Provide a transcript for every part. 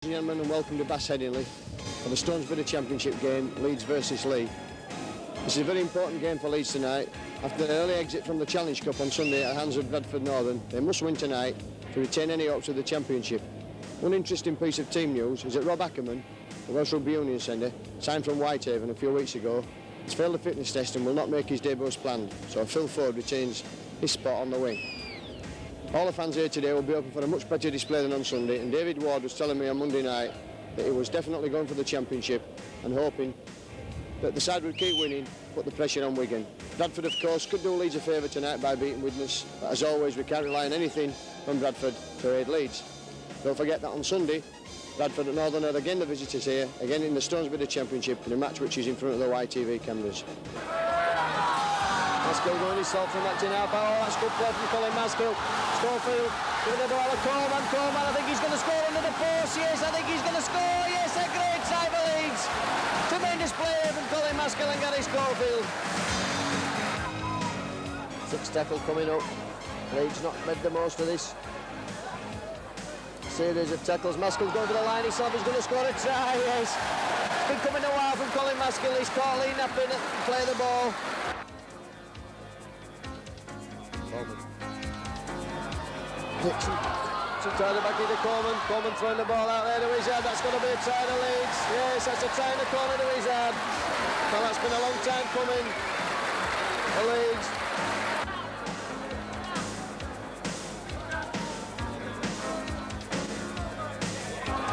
and gentlemen, and welcome to Bass Headingley for the Stones Bidder Championship game, Leeds versus Leigh. This is a very important game for Leeds tonight. After an early exit from the Challenge Cup on Sunday at the hands of Bradford Northern, they must win tonight to retain any hopes of the Championship. One interesting piece of team news is that Rob Ackerman, the Welsh Rugby Union centre, signed from Whitehaven a few weeks ago, has failed the fitness test and will not make his debut as planned, so Phil Ford retains his spot on the wing. All the fans here today will be hoping for a much better display than on Sunday, and David Ward was telling me on Monday night that he was definitely going for the Championship and hoping that the side would keep winning, put the pressure on Wigan. Bradford, of course, could do Leeds a favour tonight by beating Widnes, but as always we can't rely on anything from Bradford to aid Leeds. Don't forget that on Sunday, Bradford and Northern are again the visitors here, again in the Stones Bidder Championship, in a match which is in front of the YTV cameras. Maskill going himself from that now. Oh, that's good play from Colin Maskill. Schofield giving the ball to Coleman. Coleman, I think he's going to score under the post. Yes, I think he's going to score. Yes, a great time for Leeds. Tremendous play from Colin Maskill and Gary Schofield. Sixth tackle coming up. Leeds not made the most of this series of tackles. Maskill's going for the line himself. He's going to score a try. Yes, it's been coming a while from Colin Maskill. He's caught Leigh napping and play the ball. Dixon trying to back into Coleman. Coleman throwing the ball out there to his head. That's going to be a try to Leeds. Yes, that's a try in the corner to his head. Well, that's been a long time coming for Leeds.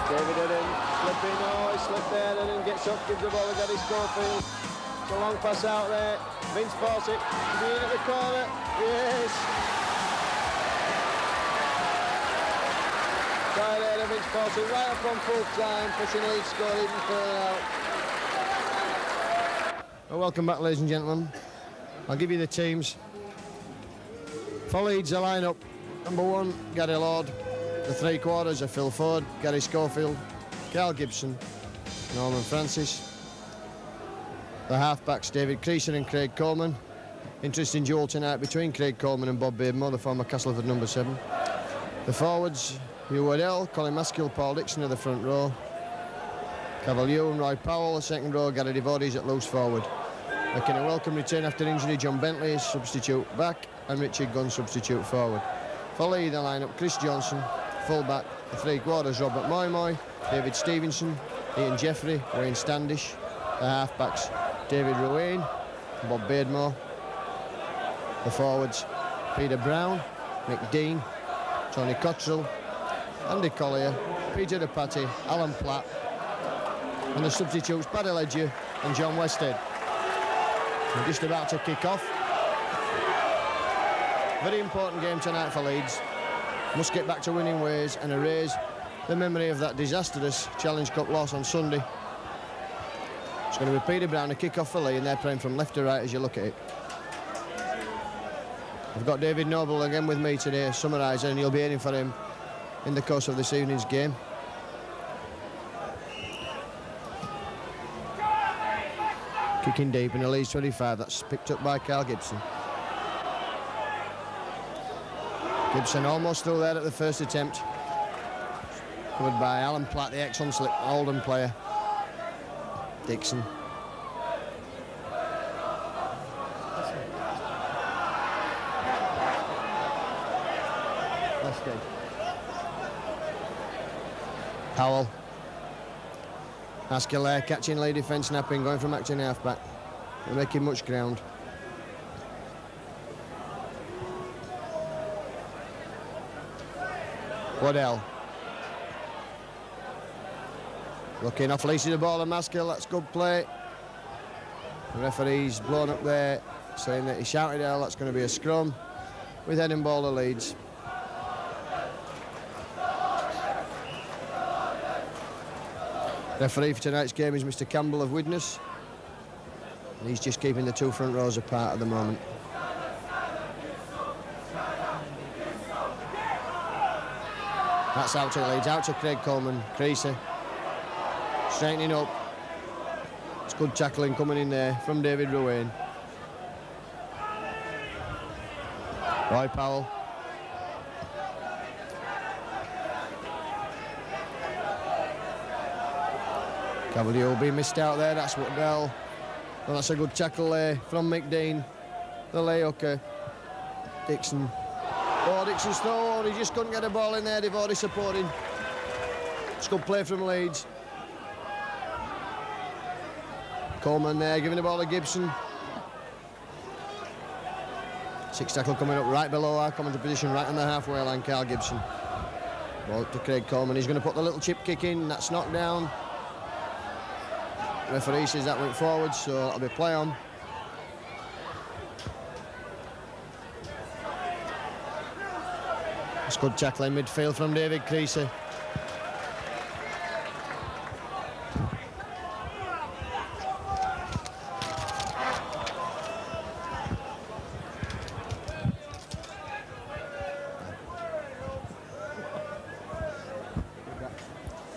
David Eden slipping. Oh, he slipped there and then gets up, gives the ball to Gary Schofield. It's a long pass out there. Vince Fawcett being at the corner. Yes. Try there to Vince Fawcett, right up on full time, pushing Leeds score even further out. Well, welcome back, ladies and gentlemen. I'll give you the teams. For Leeds, the line-up. Number 1, Gary Lord. The 3 quarters are Phil Ford, Gary Schofield, Carl Gibson, Norman Francis. The half-backs, David Creaser and Craig Coleman. Interesting duel tonight between Craig Coleman and Bob Beardmore, the former Castleford number 7. The forwards, Hugh Waddell, Colin Maskill, Paul Dixon at the front row. Cavalier and Roy Powell, the second row, Gary Devodes at loose forward. Making a welcome return after injury, John Bentley is substitute back and Richard Gunn substitute forward. For Leigh, the line-up, Chris Johnson, full-back, the 3 quarters, Robert Moy, David Stevenson, Ian Jeffrey, Wayne Standish. The half-backs, David Ruane, Bob Beardmore. The forwards, Peter Brown, Mick Dean, Tony Cottrell, Andy Collier, Peter DePatty, Alan Platt, and the substitutes Paddy Ledger and John Westhead. We're just about to kick off. Very important game tonight for Leeds. Must get back to winning ways and erase the memory of that disastrous Challenge Cup loss on Sunday. It's going to be Peter Brown, a kick-off for Leigh, and they're playing from left to right as you look at it. I've got David Noble again with me today, summarising, and you'll be hearing for him in the course of this evening's game. Kicking deep in the Leeds 25, that's picked up by Carl Gibson. Gibson almost through there at the first attempt. Covered by Alan Platt, the ex-Oldham player. Dixon. Powell. Maskill there, catching Leigh defence, snapping, going from acting half-back. They're making much ground. Waddell. Looking off, leases the ball to Maskill, that's good play. The referee's blown up there, saying that he shouted out, that's going to be a scrum with heading ball to Leeds. Referee for tonight's game is Mr. Campbell of Widnes, and he's just keeping the 2 front rows apart at the moment. That's out to Leeds, out to Craig Coleman, Creasy, straightening up. It's good tackling coming in there from David Ruane. Roy Powell. Cavalier will be missed out there. That's Waddell. Well, that's a good tackle there from McDean. The layucker. Dixon. Oh, Dixon's throw. He just couldn't get a ball in there. They've already supporting. It's good play from Leeds. Coleman there giving the ball to Gibson. 6 tackle coming up right below our commentary position, right on the halfway line, Carl Gibson. Ball to Craig Coleman. He's going to put the little chip kick in. That's knocked down. Referee says that went forward, so that'll be play on. It's good tackling midfield from David Creasy.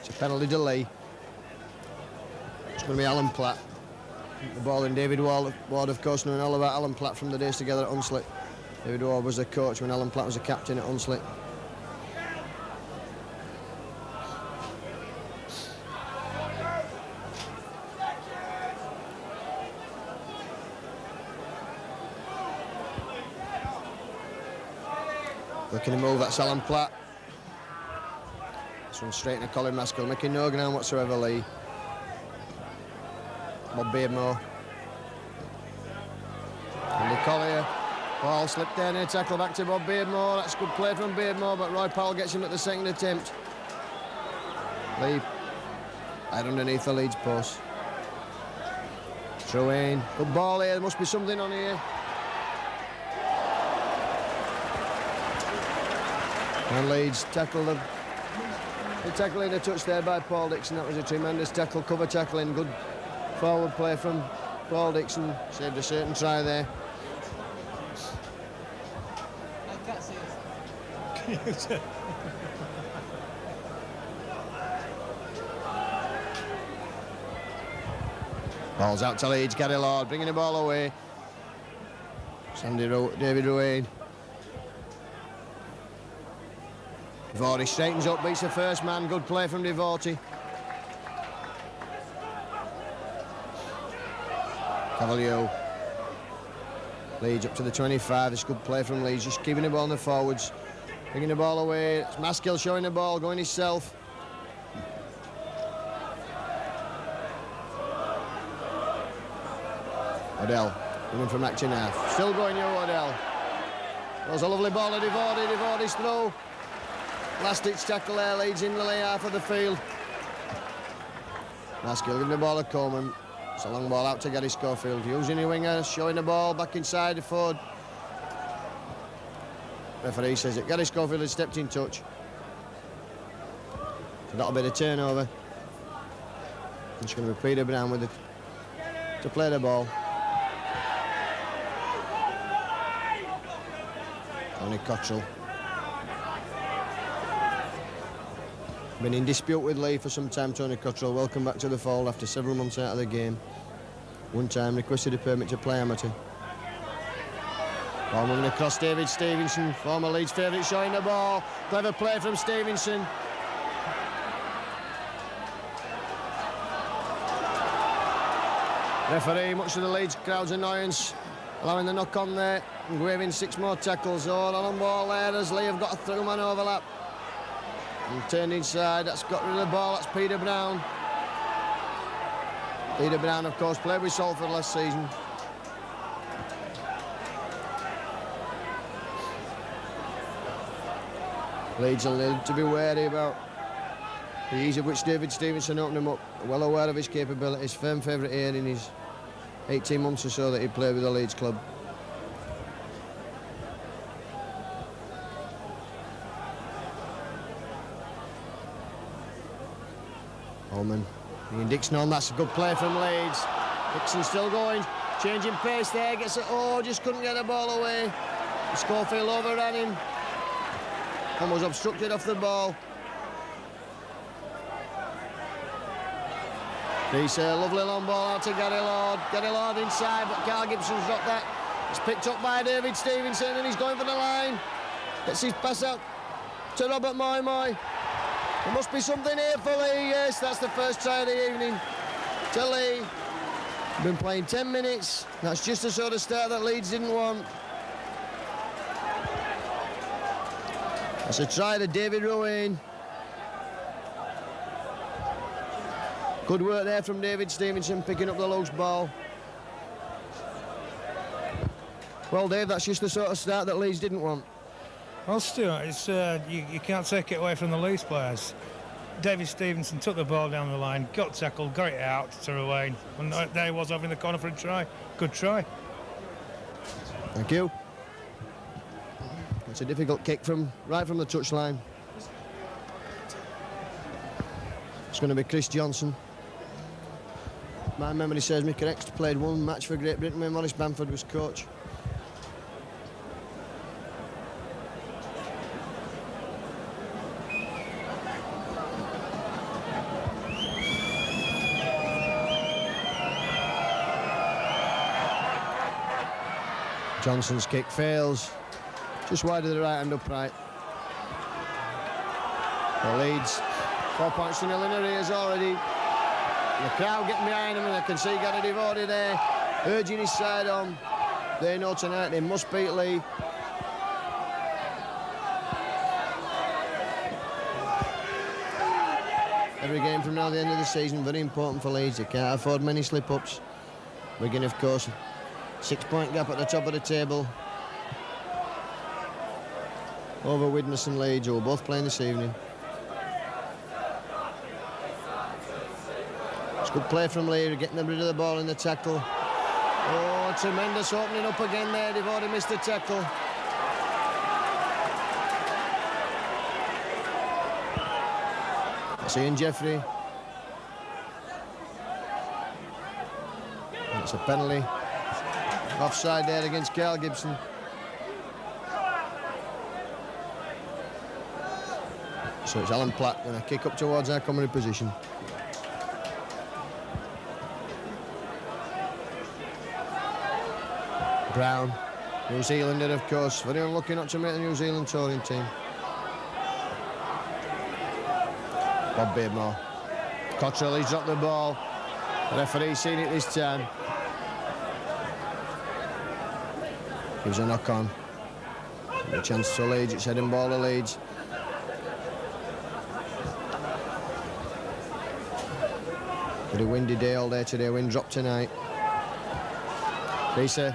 It's a penalty to Leigh. It's going to be Alan Platt. The ball in David Ward, of course, knowing all about Alan Platt from the days together at Hunslet. David Ward was the coach when Alan Platt was the captain at Hunslet. Looking to move, that's Alan Platt. This one's straight into Colin Maskell, making no ground whatsoever, Leigh. Bob Beardmore. Andy Collier. Ball slipped there in a tackle back to Bob Beardmore. That's good play from Beardmore, but Roy Powell gets him at the second attempt. Leigh right underneath the Leeds post. Throw in. Good ball here. There must be something on here. And Leeds tackled them. The tackle in a touch there by Paul Dixon. That was a tremendous tackle, cover tackling. Good forward play from Paul Dixon. Saved a certain try there. I can't see it. Ball's out to Leeds. Gary Lord bringing the ball away. David Ruane. Devorty straightens up, beats the first man. Good play from Devorty. Cavalier. Leeds up to the 25. It's good play from Leeds, just keeping the ball on the forwards. Bringing the ball away. It's Maskell showing the ball, going himself. Odell coming from action half. Still going, Odell. That was a lovely ball to Devorty. Devorty's throw. Last-ditch tackle there, Leeds in the lay half of the field. Maskell giving the ball to Coleman. It's a long ball out to Gary Schofield. Using the winger, showing the ball back inside the forward. Referee says that Gary Schofield has stepped in touch. So that'll be the turnover. It's going to be Peter Brown with it to play the ball. Tony Cottrell. Been in dispute with Leigh for some time, Tony Cottrell. Welcome back to the fold after several months out of the game. One time requested a permit to play amateur. Ball moving across David Stevenson, former Leeds favourite, showing the ball. Clever play from Stevenson. Referee, much to the Leeds crowd's annoyance, allowing the knock on there and waving 6 more tackles. Oh, on ball there as Leigh have got a through man overlap. And turned inside, that's got rid of the ball, that's Peter Brown. Peter Brown, of course, played with Salford last season. Leeds will need to be wary about the ease of which David Stevenson opened him up. Well aware of his capabilities, firm favourite here in his 18 months or so that he played with the Leeds club. Holman, Ian Dixon on, that's a good play from Leeds. Dixon still going, changing pace there, gets it, oh, just couldn't get the ball away. Schofield overran him and was obstructed off the ball. He's a lovely long ball out to Gary Lord. Gary Lord inside, but Carl Gibson's got that. It's picked up by David Stevenson and he's going for the line. Gets his pass out to Robert Moy. There must be something here for Leigh, yes, that's the first try of the evening. to Leigh. Been playing 10 minutes. That's just the sort of start that Leeds didn't want. That's a try to David Rowan. Good work there from David Stevenson, picking up the loose ball. Well, Dave, that's just the sort of start that Leeds didn't want. Well, Stuart, it's, you can't take it away from the Leeds players. David Stevenson took the ball down the line, got tackled, got it out to Ruane, and there he was over in the corner for a try. Good try. Thank you. It's a difficult kick right from the touchline. It's going to be Chris Johnson. My memory serves me correct. Played one match for Great Britain when Maurice Bamford was coach. Johnson's kick fails. Just wide of the right hand upright. The Leeds 4 points to 0 in arrears already. The crowd getting behind him, and I can see Gary Devoted there, urging his side on. They know tonight they must beat Leigh. Every game from now to the end of the season, very important for Leeds. They can't afford many slip-ups. Wigan, of course, 6-point gap at the top of the table over Widnes and Leeds, who are both playing this evening. It's good play from Leigh, getting rid of the ball in the tackle. Oh, tremendous opening up again there. They've already missed the tackle. That's Ian Jeffrey. It's a penalty. Offside there against Carl Gibson. So it's Alan Platt going to kick up towards our comedy position. Brown, New Zealander, of course. Very unlucky not to make the New Zealand touring team. Bob Beardmore. Cottrell, he's dropped the ball. The referee's seen it this time. Gives a knock on. A chance to Leeds. It's heading ball to Leeds. Pretty windy day all day today. Wind dropped tonight. Creasy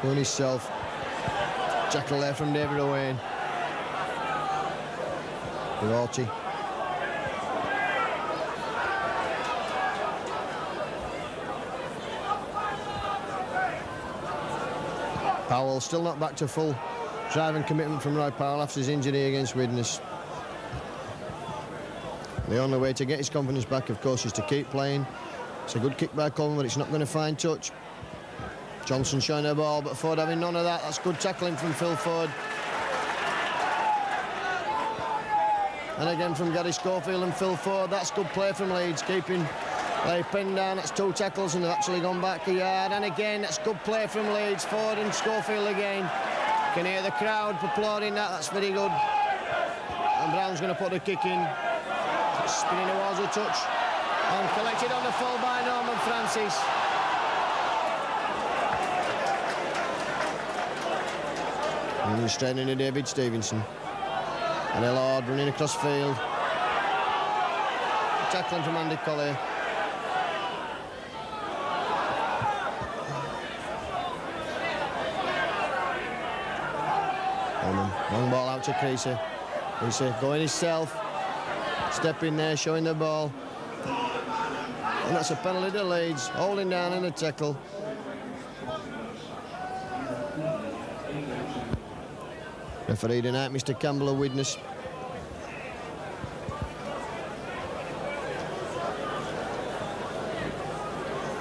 doing himself. Jackal there from David Owain. Devoti. Powell still not back to full drive and commitment from Roy Powell after his injury against Widnes. The only way to get his confidence back, of course, is to keep playing. It's a good kick by Coleman, but it's not going to find touch. Johnson showing the ball, but Ford having none of that. That's good tackling from Phil Ford. And again from Gary Schofield and Phil Ford. That's good play from Leeds, keeping Leigh pinned down. That's 2 tackles, and they've actually gone back a yard. And again, that's good play from Leeds. Ford and Schofield again. Can hear the crowd applauding that. That's very good. And Brown's going to put the kick in. Spinning towards a touch. And collected on the full by Norman Francis. And he's straight into David Stevenson. And Lord running across field. Tackling from Andy Collier. Long ball out to Creasy. Creasy going himself. Step in there, showing the ball. And that's a penalty to Leeds. Holding down in the tackle. Referee tonight, Mr. Campbell of Widnes.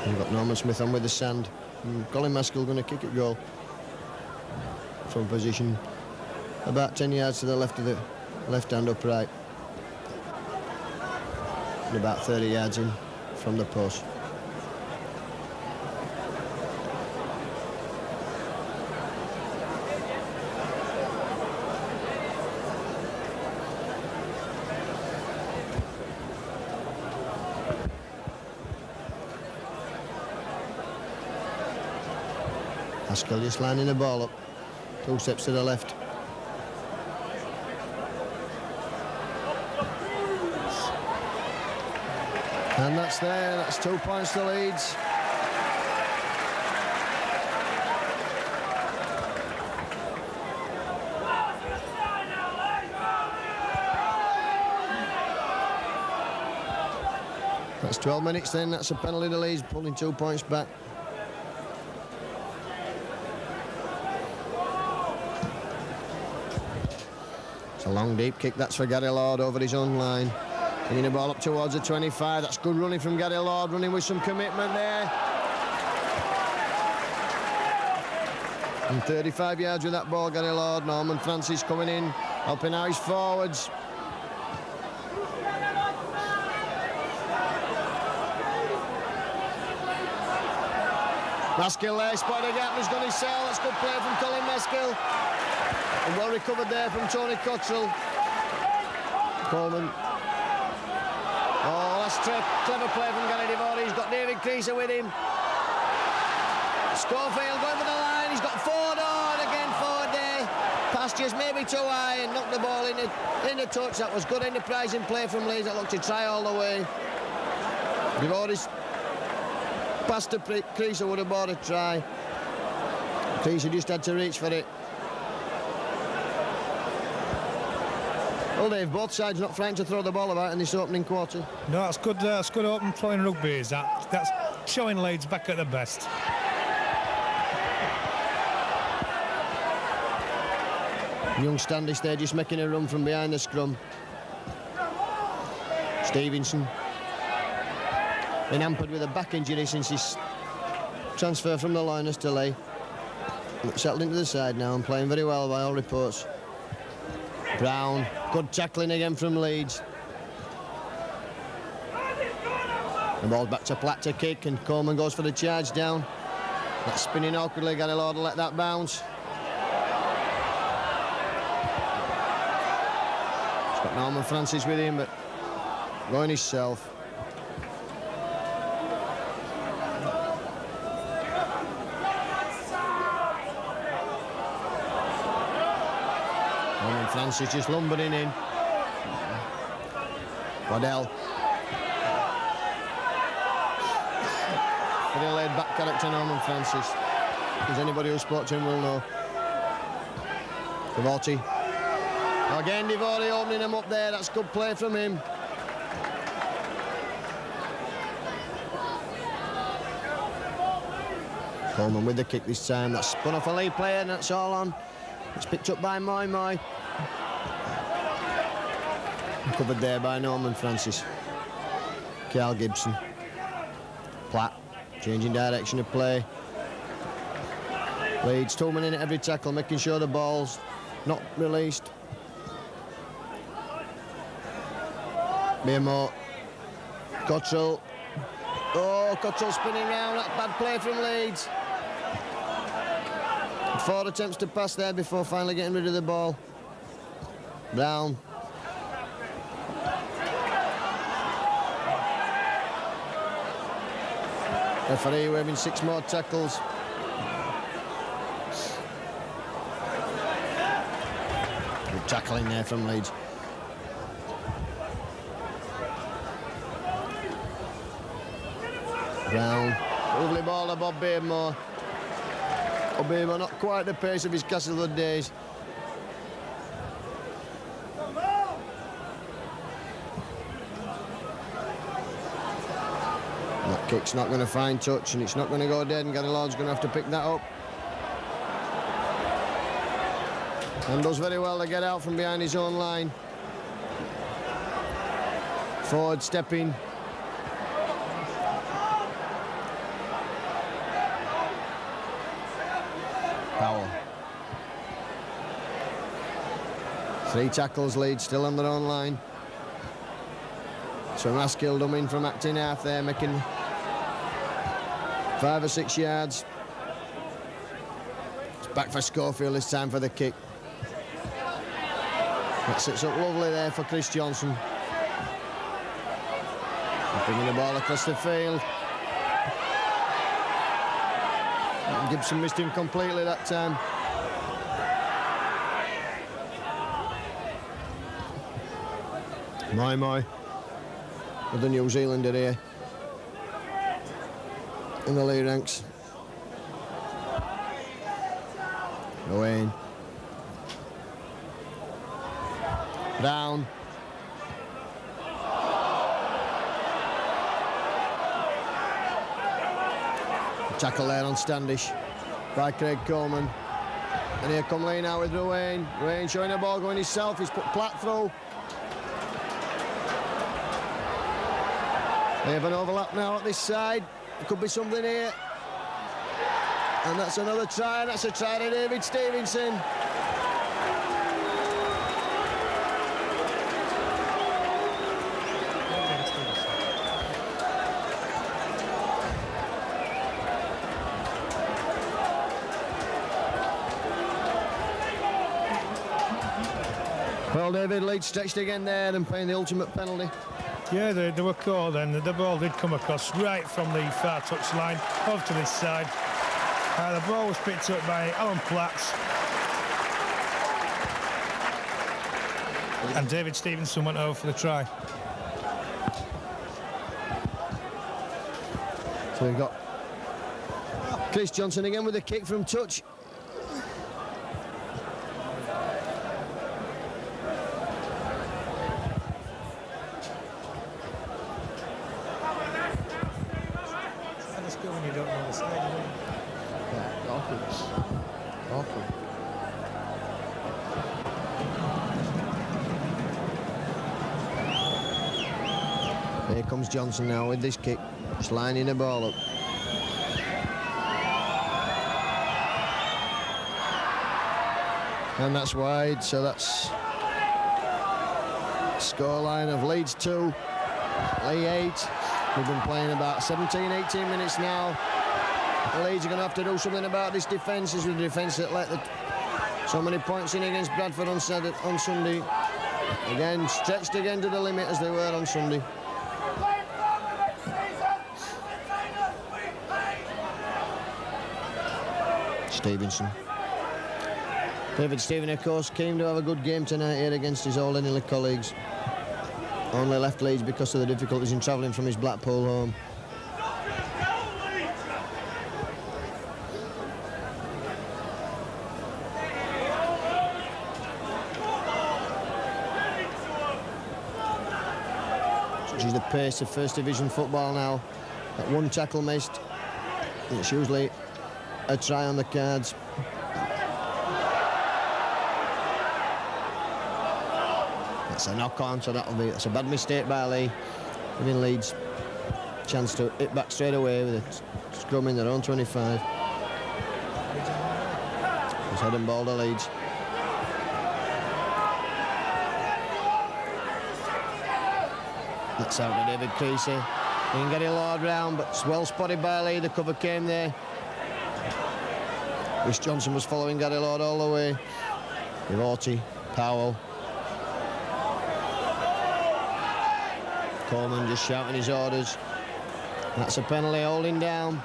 We've got Norman Smith on with the sand. And Colin Maskell going to kick it goal. From position about 10 yards to the left of the left hand upright. And about 30 yards in from the post. Haskell just lining the ball up. 2 steps to the left. And that's there. That's 2 points to Leeds. That's 12 minutes then. That's a penalty to Leeds, pulling 2 points back. It's a long deep kick. That's for Gary Lord over his own line. Bringing the ball up towards the 25. That's good running from Gary Lord, running with some commitment there. And 35 yards with that ball, Gary Lord. Norman Francis coming in, helping out his forwards. Maskill there, spotted a gap, he's got his cell. That's good play from Colin Maskill. And well recovered there from Tony Cottrell. Coleman. Oh, that's clever play from Gary Devore. He's got David Creaser with him. Schofield going for the line. He's got Ford on again. Ford there. Pass just maybe too high and knocked the ball in the touch. That was good enterprising play from Leeds. That looked to try all the way. Devore's pass to Creaser would have bought a try. Creaser just had to reach for it. Well, Dave, both sides not frightened to throw the ball about in this opening quarter. No, that's good. That's good open playing rugby. Is that? That's showing Leeds back at their best. Young Standish there just making a run from behind the scrum. Stevenson been hampered with a back injury since his transfer from the Liners to Leigh. Settled into the side now and playing very well by all reports. Brown, good tackling again from Leeds. The ball back to Platt to kick and Coleman goes for the charge down. That's spinning awkwardly, Gary Lord will let that bounce. He's got Norman Francis with him, but going himself. Norman Francis just lumbering in. Waddell. Very laid-back character, Norman Francis. As anybody who spoke to him will know. Devore. Again, Devore opening him up there. That's good play from him. Coleman with the kick this time. That's spun off a Leigh player and that's all on. It's picked up by Moy Moy. Covered there by Norman Francis. Carl Gibson. Platt. Changing direction of play. Leeds 2 men in at every tackle, making sure the ball's not released. Beermore. Cottrell. Oh, Cottrell spinning round. That's bad play from Leeds. 4 attempts to pass there before finally getting rid of the ball. Brown. Referee waving 6 more tackles. Good tackling there from Leeds. Brown. Lovely ball to Bob Beardmore. Bob Beardmore not quite the pace of his Castlewood days. That kick's not going to find touch and it's not going to go dead and Gary Lord's going to have to pick that up. And does very well to get out from behind his own line. Forward stepping. Powell. 3 tackles, Leeds still on their own line. So Maskill done in from acting half there, making 5 or 6 yards. It's back for Schofield this time for the kick. That sits up lovely there for Chris Johnson. Bringing the ball across the field. Gibson missed him completely that time. Moi with the New Zealander here in the Leigh ranks. Owen. Brown. Tackle there on Standish by Craig Coleman. And here come Leigh now with Ruane. Ruane showing the ball, going himself. He's put Platt through. They have an overlap now at this side. There could be something here. And that's another try. That's a try to David Stevenson. Well, David, Leeds stretched again there and paying the ultimate penalty. Yeah, they were called then. The ball did come across right from the far touch line over to this side. The ball was picked up by Alan Platts. And David Stevenson went over for the try. So we've got Chris Johnson again with a kick from touch. When you don't know the side, Yeah, awkward. Here comes Johnson now with this kick, just lining the ball up. And that's wide, so that's scoreline of Leeds 2, Leigh 8. We've been playing about 17, 18 minutes now. The Leeds are going to have to do something about this defence. This is the defence that let so many points in against Bradford on Sunday. Again, stretched again to the limit as they were on Sunday. Stevenson. David Stephen, of course, came to have a good game tonight here against his old Ennill colleagues. Only left Leeds because of the difficulties in travelling from his Blackpool home. Such is the pace of First Division football now. That one tackle missed. It's usually a try on the cards. That's a knock-on, so that's a bad mistake by Leigh, giving Leeds a chance to hit back straight away with a scrum in their own 25. It's head and ball to Leeds. That's out to David Creasy. He can get it lowered round, but it's well spotted by Leigh. The cover came there. Chris Johnson was following Gary Lord all the way. With Orty, Powell. Coleman just shouting his orders. That's a penalty, holding down.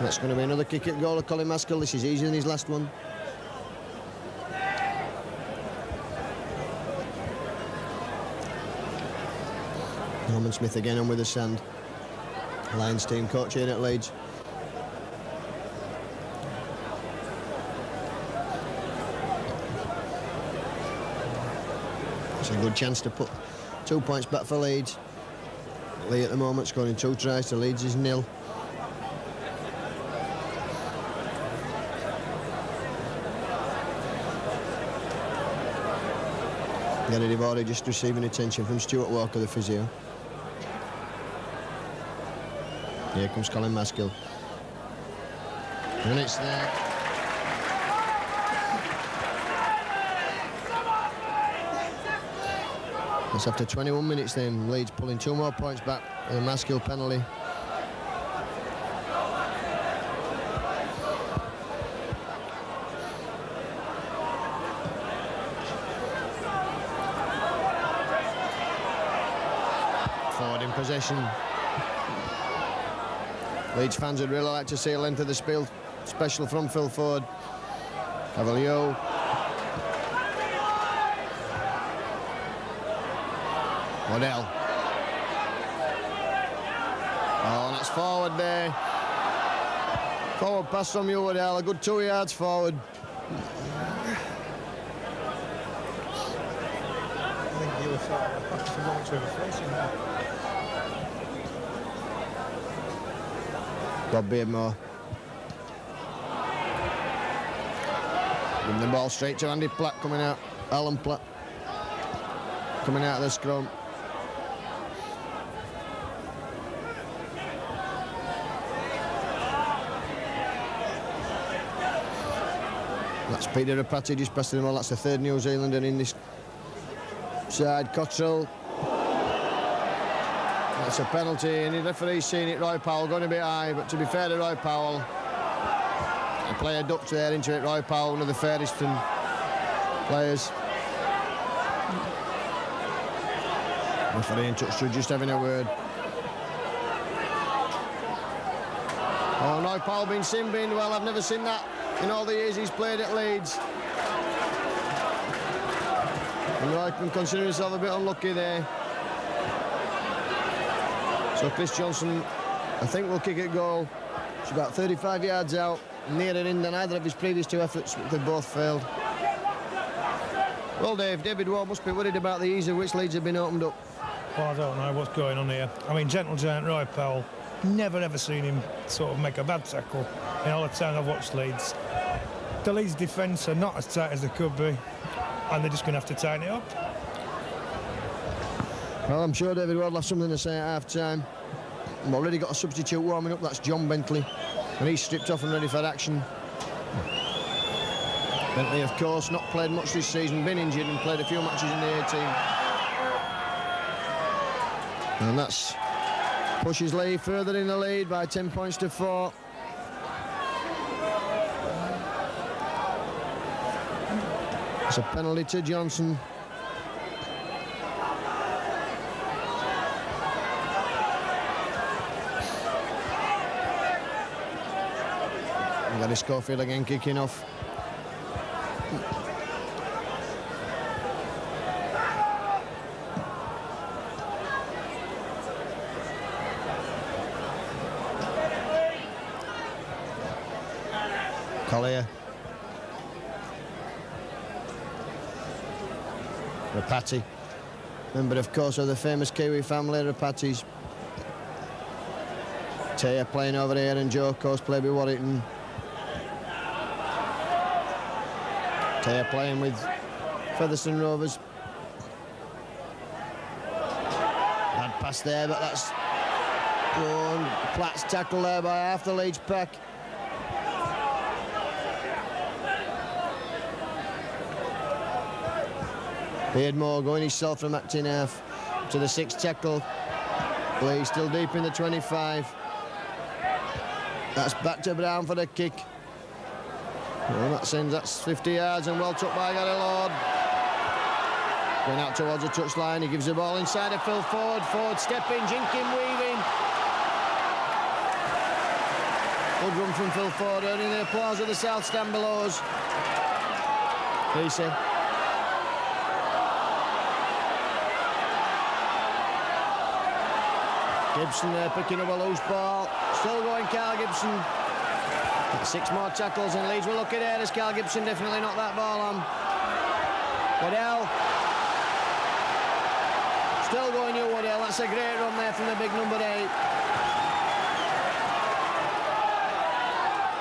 That's going to be another kick at goal of Colin Maskell. This is easier than his last one. Norman Smith again on with the sand. Lions team coach here at Leeds. It's a good chance to put 2 points back for Leeds. Leigh at the moment scoring 2 tries to Leeds is 0. Gary Devore just receiving attention from Stuart Walker, the physio. Here comes Colin Maskell. And it's there. That's after 21 minutes then. Leeds pulling 2 more points back with a Maskell penalty. Forward in possession. Leeds fans would really like to see a length of the spiel special from Phil Ford. Cavalier. Waddell. Oh, that's forward there. Forward pass from you, Waddell. A good 2 yards forward. I think you were sort of facing that. Bob Beardmore. Giving the ball straight to Andy Platt coming out. Alan Platt. Coming out of the scrum. That's Peter Rapati just passing the ball. That's the third New Zealander in this side. Cottrell. That's a penalty, and the referee's seen it. Roy Powell going a bit high, but to be fair to Roy Powell, the player ducked there into it. Roy Powell, one of the fairest players. Referee in touch to just having a word. Oh, Roy Powell being sin-binned. Well, I've never seen that in all the years he's played at Leeds. And Roy can consider himself a bit unlucky there. So Chris Johnson, I think, will kick it goal. It's about 35 yards out, nearer in than either of his previous two efforts, which they both failed. Well, David Ward must be worried about the ease of which Leeds have been opened up. Well, I don't know what's going on here. I mean, gentle giant Roy Powell, never ever seen him sort of make a bad tackle in all the time I've watched Leeds. The Leeds defence are not as tight as they could be, and they're just going to have to tighten it up. Well, I'm sure David Ward will have something to say at half-time. We've already got a substitute warming up, that's John Bentley, and he's stripped off and ready for action. Bentley, of course, not played much this season, been injured and played a few matches in the A-team. And that's pushes Leigh further in the lead by 10 points to 4. It's a penalty to Johnson. Gary Schofield again kicking off. Collier. Rapati. Member, of course, of the famous Kiwi family, Rapatis. Taya playing over here, and Joe, of course, played with Warrington. Taya playing with Featherstone Rovers. Bad pass there, but that's Platt's tackle there by half the Leeds pack. Beardmore going himself from acting half to the 6th tackle. Leigh still deep in the 25. That's back to Brown for the kick. Well, that sends, that's 50 yards and well took by Gary Lord. Going out towards the touchline, he gives the ball inside of Phil Ford. Ford stepping, jinking, weaving. Good run from Phil Ford, earning the applause of the South Stand belows. Creasy. Gibson there picking up a loose ball. Still going Carl Gibson. 6 more tackles and Leeds will look at it as Carl Gibson definitely knocked that ball on. Waddell. Still going you, Waddell. That's a great run there from the big number 8.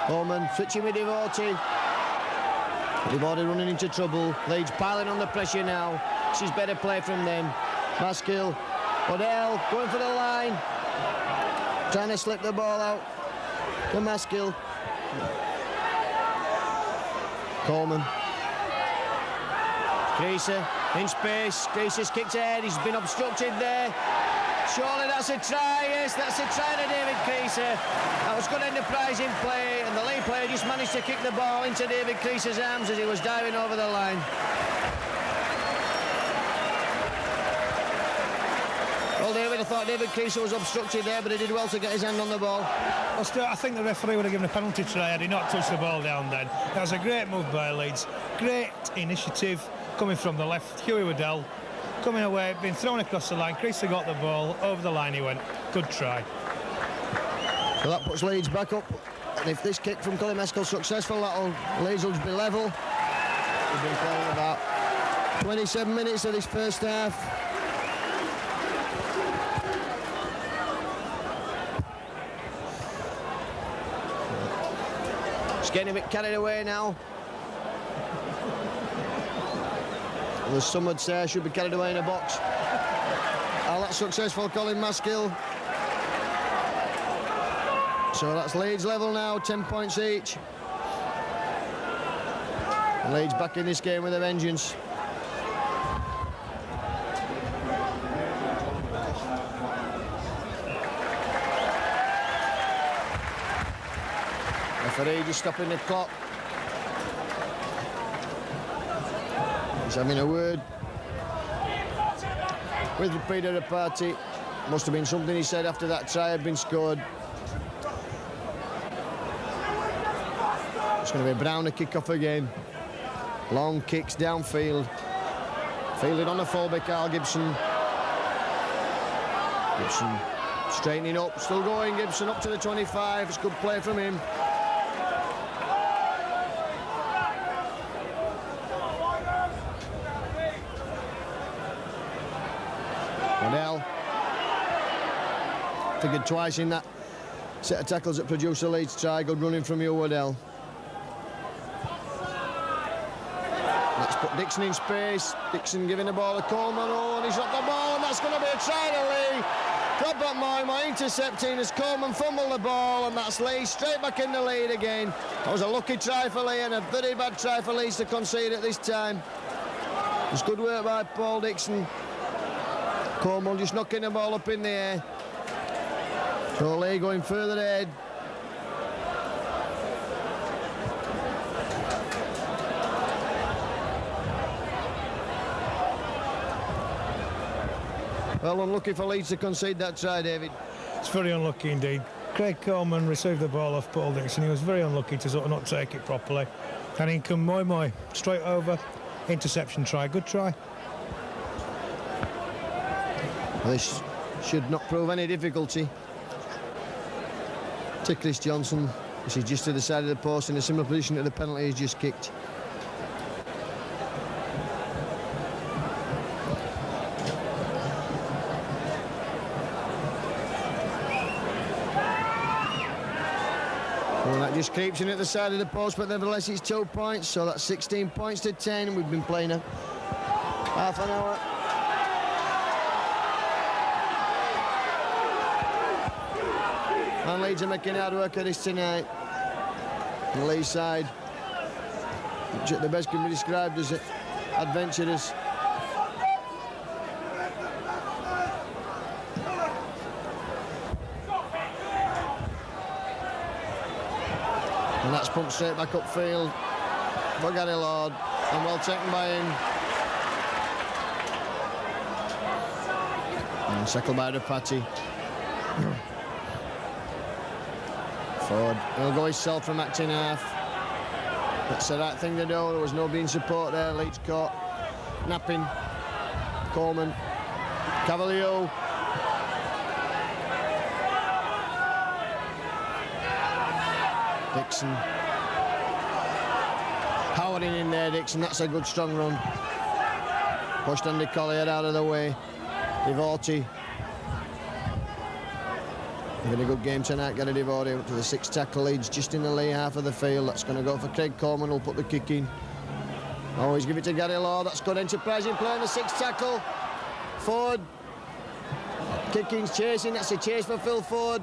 Holman switching with Devotee. Devotee running into trouble. Leeds piling on the pressure now. This is better play from them. Maskill. Waddell going for the line. Trying to slip the ball out to Maskill. Coleman. Creasy in space. Creasy's kicked ahead. He's been obstructed there. Surely that's a try. Yes, that's a try to David Creasy. That was good enterprising play, and the Leigh player just managed to kick the ball into David Creasy's arms as he was diving over the line. Well, David, I thought David Keeson was obstructed there, but he did well to get his hand on the ball. Well, still, I think the referee would have given a penalty try had he not touched the ball down then. That was a great move by Leeds. Great initiative coming from the left. Hughie Waddell coming away, being thrown across the line. Creasy got the ball, over the line he went. Good try. So that puts Leeds back up. And if this kick from Colin Mescal's successful, Leeds will be level. We've been playing about 27 minutes of this first half. It's getting a bit carried away now. As some would say, should be carried away in a box. Oh, that's successful, Colin Mescal. So that's Leeds level now, 10 points each. And Leeds back in this game with a vengeance. Referee just stopping the clock. He's having a word with Peter the party. Must have been something he said after that try had been scored. It's going to be Brown a kick-off again. Long kicks downfield. Fielded on the fullback, Al Gibson. Gibson straightening up, still going, Gibson up to the 25. It's good play from him. Waddell figured twice in that set of tackles that produced the Leeds try. Good running from you, Waddell. Let's put Dixon in space. Dixon giving the ball to Coleman. Oh, and he's got the ball, and that's going to be a try to Leigh. Got back Moy intercepting as Coleman fumbled the ball, and that's Leigh straight back in the lead again. That was a lucky try for Leigh and a very bad try for Leeds to concede at this time. It was good work by Paul Dixon. Coleman just knocking the ball up in the air. So Leigh going further ahead. Well, unlucky for Leeds to concede that try, David. It's very unlucky indeed. Craig Coleman received the ball off Paul Dixon. He was very unlucky to sort of not take it properly. And in come Moy straight over. Interception try. Good try. Well, this should not prove any difficulty to Chris Johnson. This is just to the side of the post in a similar position to the penalty he's just kicked. Well, that just creeps in at the side of the post, but nevertheless it's 2 points, so that's 16 points to 10. We've been playing a half an hour. And Leeds are making hard work of this tonight. On the Leeds side, which at the best can be described as adventurous. And that's pumped straight back upfield for Gary Lord, and well taken by him. And tackled by the Patty. Ford, he'll go himself from acting half. That's the right thing to do. There was no being support there. Leeds caught. Napping. Coleman. Cavalier. Dixon. Howarding in there, Dixon. That's a good strong run. Pushed Andy Collier out of the way. Devorty. Having a good game tonight, Gary Devorty up to the 6th tackle. Leeds just in the Leigh half of the field. That's going to go for Craig Coleman, who'll put the kick in. Always give it to Gary Law. That's good enterprising play on the 6th tackle. Ford. Kicking's chasing. That's a chase for Phil Ford.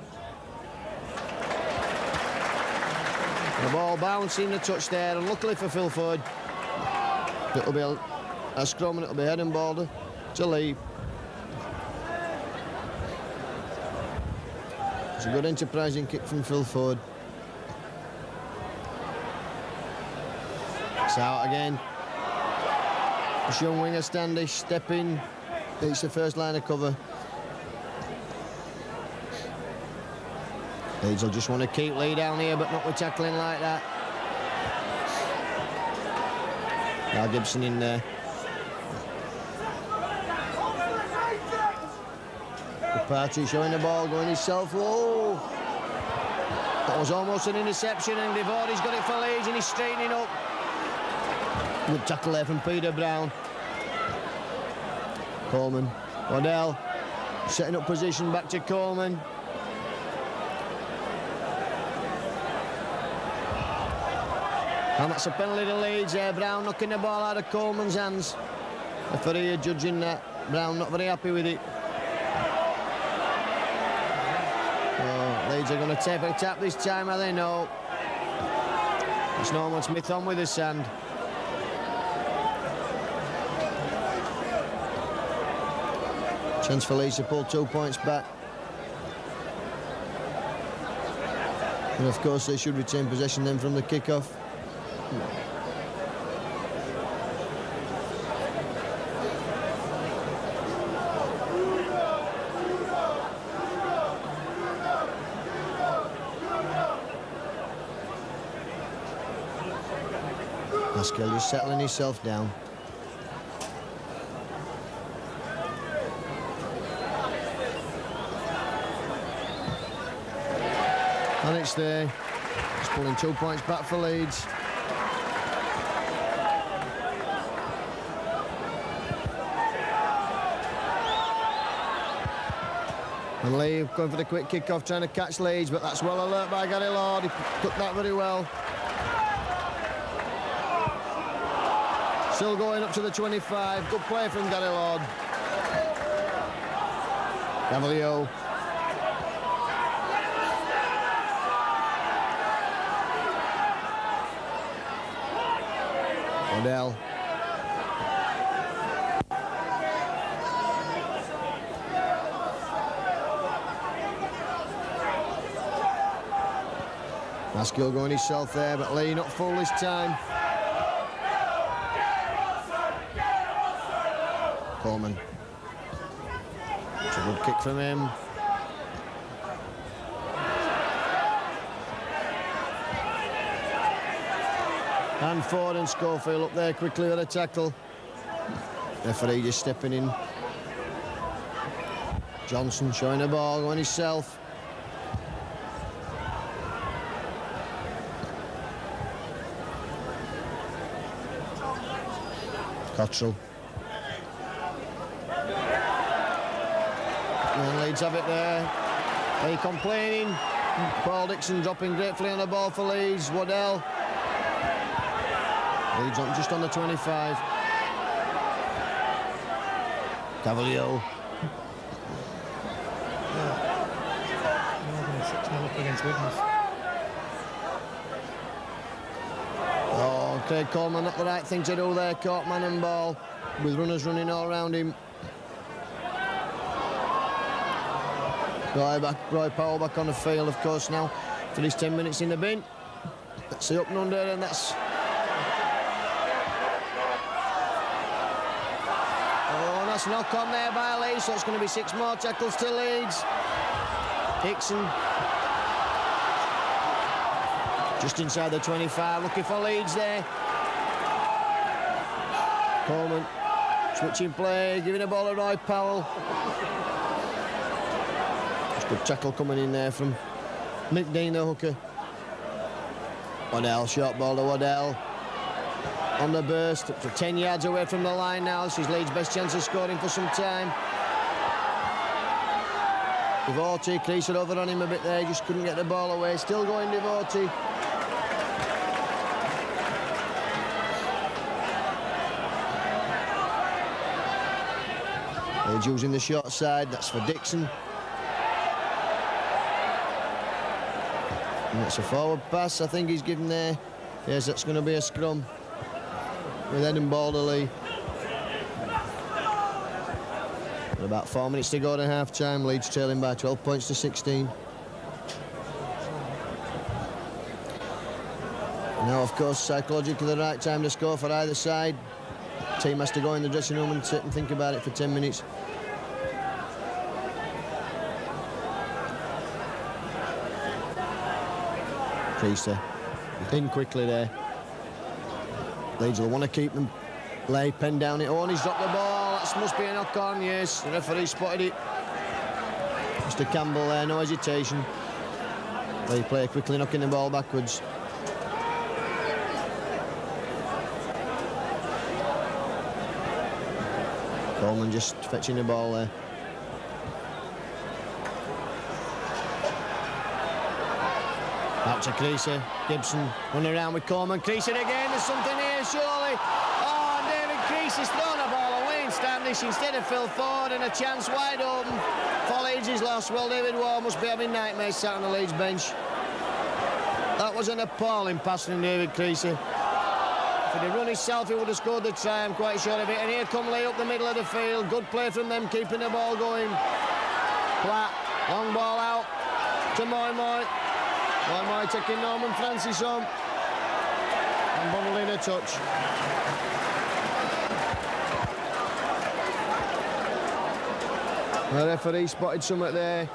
The ball bouncing the touch there, and luckily for Phil Ford, it'll be a scrum and it'll be head and ball to Leigh. It's a good enterprising kick from Phil Ford. It's out again. This young winger Standish stepping. It's the first line of cover. Leeds will just want to keep Leigh down here, but not with tackling like that. Now Gibson in there. Party showing the ball, going himself. Whoa! That was almost an interception, and Devore's got it for Leeds, and he's straightening up. Good tackle there from Peter Brown. Coleman. Waddell setting up position back to Coleman. And that's a penalty to Leeds there. Brown knocking the ball out of Coleman's hands. Referee judging that. Brown not very happy with it. Leeds are going to take a tap this time, are they? No. It's Norman Smith on with the sand. Chance for Leeds to pull 2 points back. And of course they should retain possession then from the kick-off. Haskell just settling himself down. And it's there. It's pulling 2 points back for Leeds. And Leigh going for the quick kick-off, trying to catch Leeds, but that's well alert by Gary Lord. He took that very well. Still going up to the 25. Good play from Gary Lord. Gavalio. Odell. Haskell going himself there, but Leigh not full this time. Coleman. It's a good kick from him. And Ford and Schofield up there quickly with a tackle. Referee just stepping in. Johnson showing the ball, going himself. Cottrell. And Leeds have it there. Leigh complaining. Paul Dixon dropping gratefully on the ball for Leeds. Waddell. Leeds on just on the 25. Gavalio. Oh, Craig Coleman, not the right thing to do there. Caught man and ball with runners running all around him. Roy Powell back on the field, of course, now for his 10 minutes in the bin. That's the up and under, and that's... Oh, that's knock on there by Leigh, so it's going to be 6 more tackles to Leeds. Hickson. Just inside the 25, looking for Leeds there. Coleman, switching play, giving the ball to Roy Powell. Good tackle coming in there from Mick Dean, the hooker. Waddell, short ball to Waddell. On the burst, up to 10 yards away from the line now. This is Leeds' best chance of scoring for some time. Devotee creased over on him a bit there, just couldn't get the ball away. Still going Devotee. Leeds using the short side, that's for Dixon. And that's a forward pass, I think he's given there. Yes, that's going to be a scrum with Eden Balderley. With about 4 minutes to go to half-time, Leeds trailing by 12 points to 16. Now, of course, psychologically the right time to score for either side. Team has to go in the dressing room and sit and think about it for 10 minutes. Creaser in quickly there. Leeds will want to keep them. Leigh penned down it. Oh, and he's dropped the ball. That must be a knock on, yes. The referee spotted it. Mr. Campbell there, no hesitation. Leigh player quickly knocking the ball backwards. Coleman just fetching the ball there. Out to Creaser. Gibson running around with Coleman. Creaser again. There's something here, surely. Oh, and David Creaser's thrown a ball away in Standish instead of Phil Ford, and a chance wide open for Leeds is lost. Well, David Ward must be having nightmares sat on the Leeds bench. That was an appalling pass from David Creaser. If he'd run himself, he would have scored the try, I'm quite sure of it. And here come Leigh up the middle of the field. Good play from them, keeping the ball going. Platt, long ball out to Moy. Moy taking Norman Francis on. And bundled in a touch. The referee spotted something there.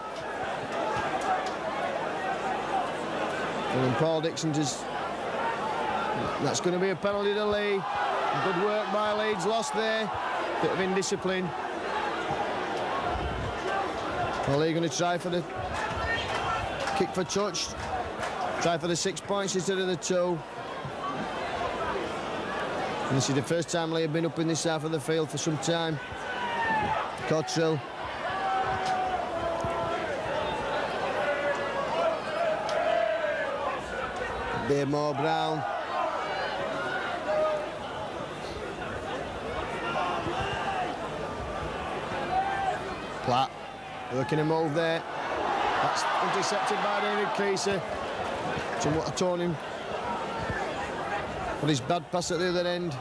And then Paul Dixon just... That's going to be a penalty to Leigh. Good work by Leeds, lost there. Bit of indiscipline. Well, Leigh going to try for the kick for touch. Try for the 6 points instead of the 2. And this is the first time Leigh have been up in this half of the field for some time. Cottrell. Beardmore Brown. Platt working a move there. That's intercepted by David Creaser. Somewhat a torn him. But his bad pass at the other end.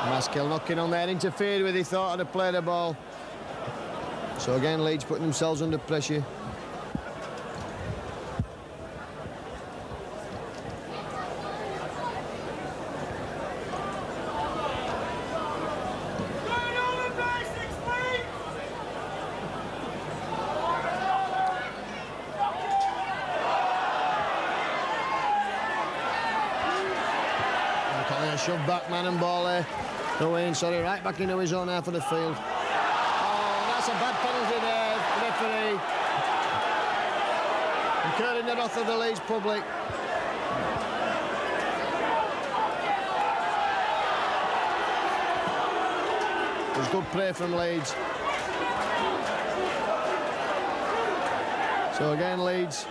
Maskill knocking on there, interfered with, he thought I'd have played the ball. So again, Leeds putting themselves under pressure. Shoved back, man and ball there. No in, sorry, right back into his own half of the field. Oh, that's a bad penalty there, referee. Incurring the wrath of the Leeds public. It was good play from Leeds. So again, Leeds,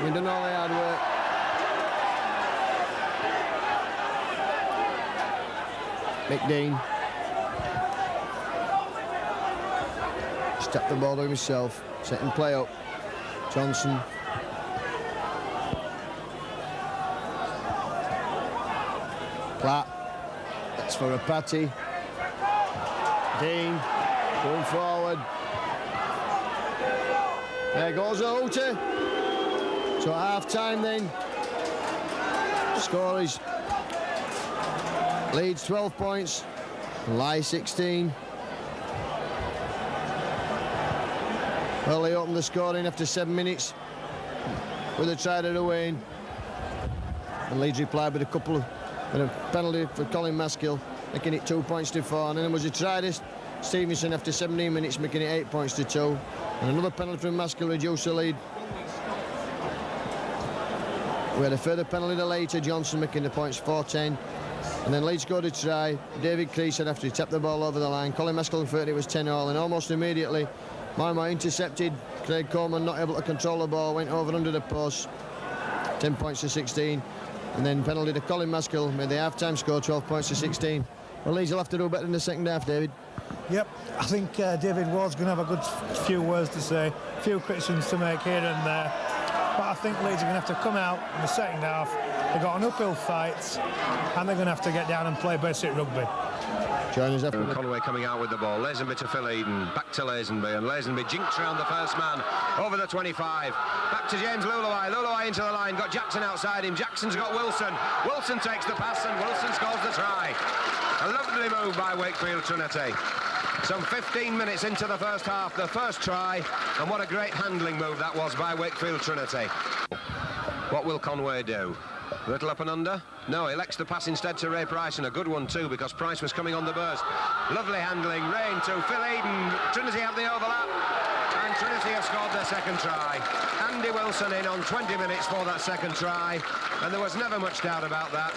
we've done all the hard work. McDean. Stepped the ball to himself, setting play up. Johnson. Platt. That's for a patty. Dean going forward. There goes Outer. So at half-time then. Score is Leeds 12 points, Leigh 16. Well, they opened the scoring after 7 minutes with a try to the Wayne. And Leeds replied with a penalty for Colin Maskill, making it 2 points to 4. And then there was a try to Stevenson after 17 minutes, making it 8 points to 2. And another penalty from Maskill reduced the lead. We had a further penalty to Leigh to Johnson, making the points 4-10. And then Leeds scored a try. David Creaser after he tapped the ball over the line. Colin Maskill thought it was 10-all, and almost immediately Moy intercepted. Craig Coleman not able to control the ball, went over under the post. 10 points to 16. And then penalty to Colin Maskill made the half-time score 12 points to 16. Well, Leeds will have to do better in the second half, David. Yep, I think David Ward's going to have a good few words to say, a few criticisms to make here and there. But I think Leeds are going to have to come out in the second half. They've got an uphill fight, and they're going to have to get down and play basic rugby. Conway coming out with the ball. Lazenby to Phil Eden. Back to Lazenby, and Lazenby jinks round the first man over the 25. Back to James Lulawai. Lulawai into the line. Got Jackson outside him. Jackson's got Wilson. Wilson takes the pass, and Wilson scores the try. A lovely move by Wakefield Trinity. Some 15 minutes into the first half, the first try, and what a great handling move that was by Wakefield Trinity. What will Conway do? A little up and under? No, elects the pass instead to Ray Price, and a good one too, because Price was coming on the burst. Lovely handling, Rain to Phil Eden. Trinity have the overlap, and Trinity have scored their second try. Andy Wilson in on 20 minutes for that second try, and there was never much doubt about that.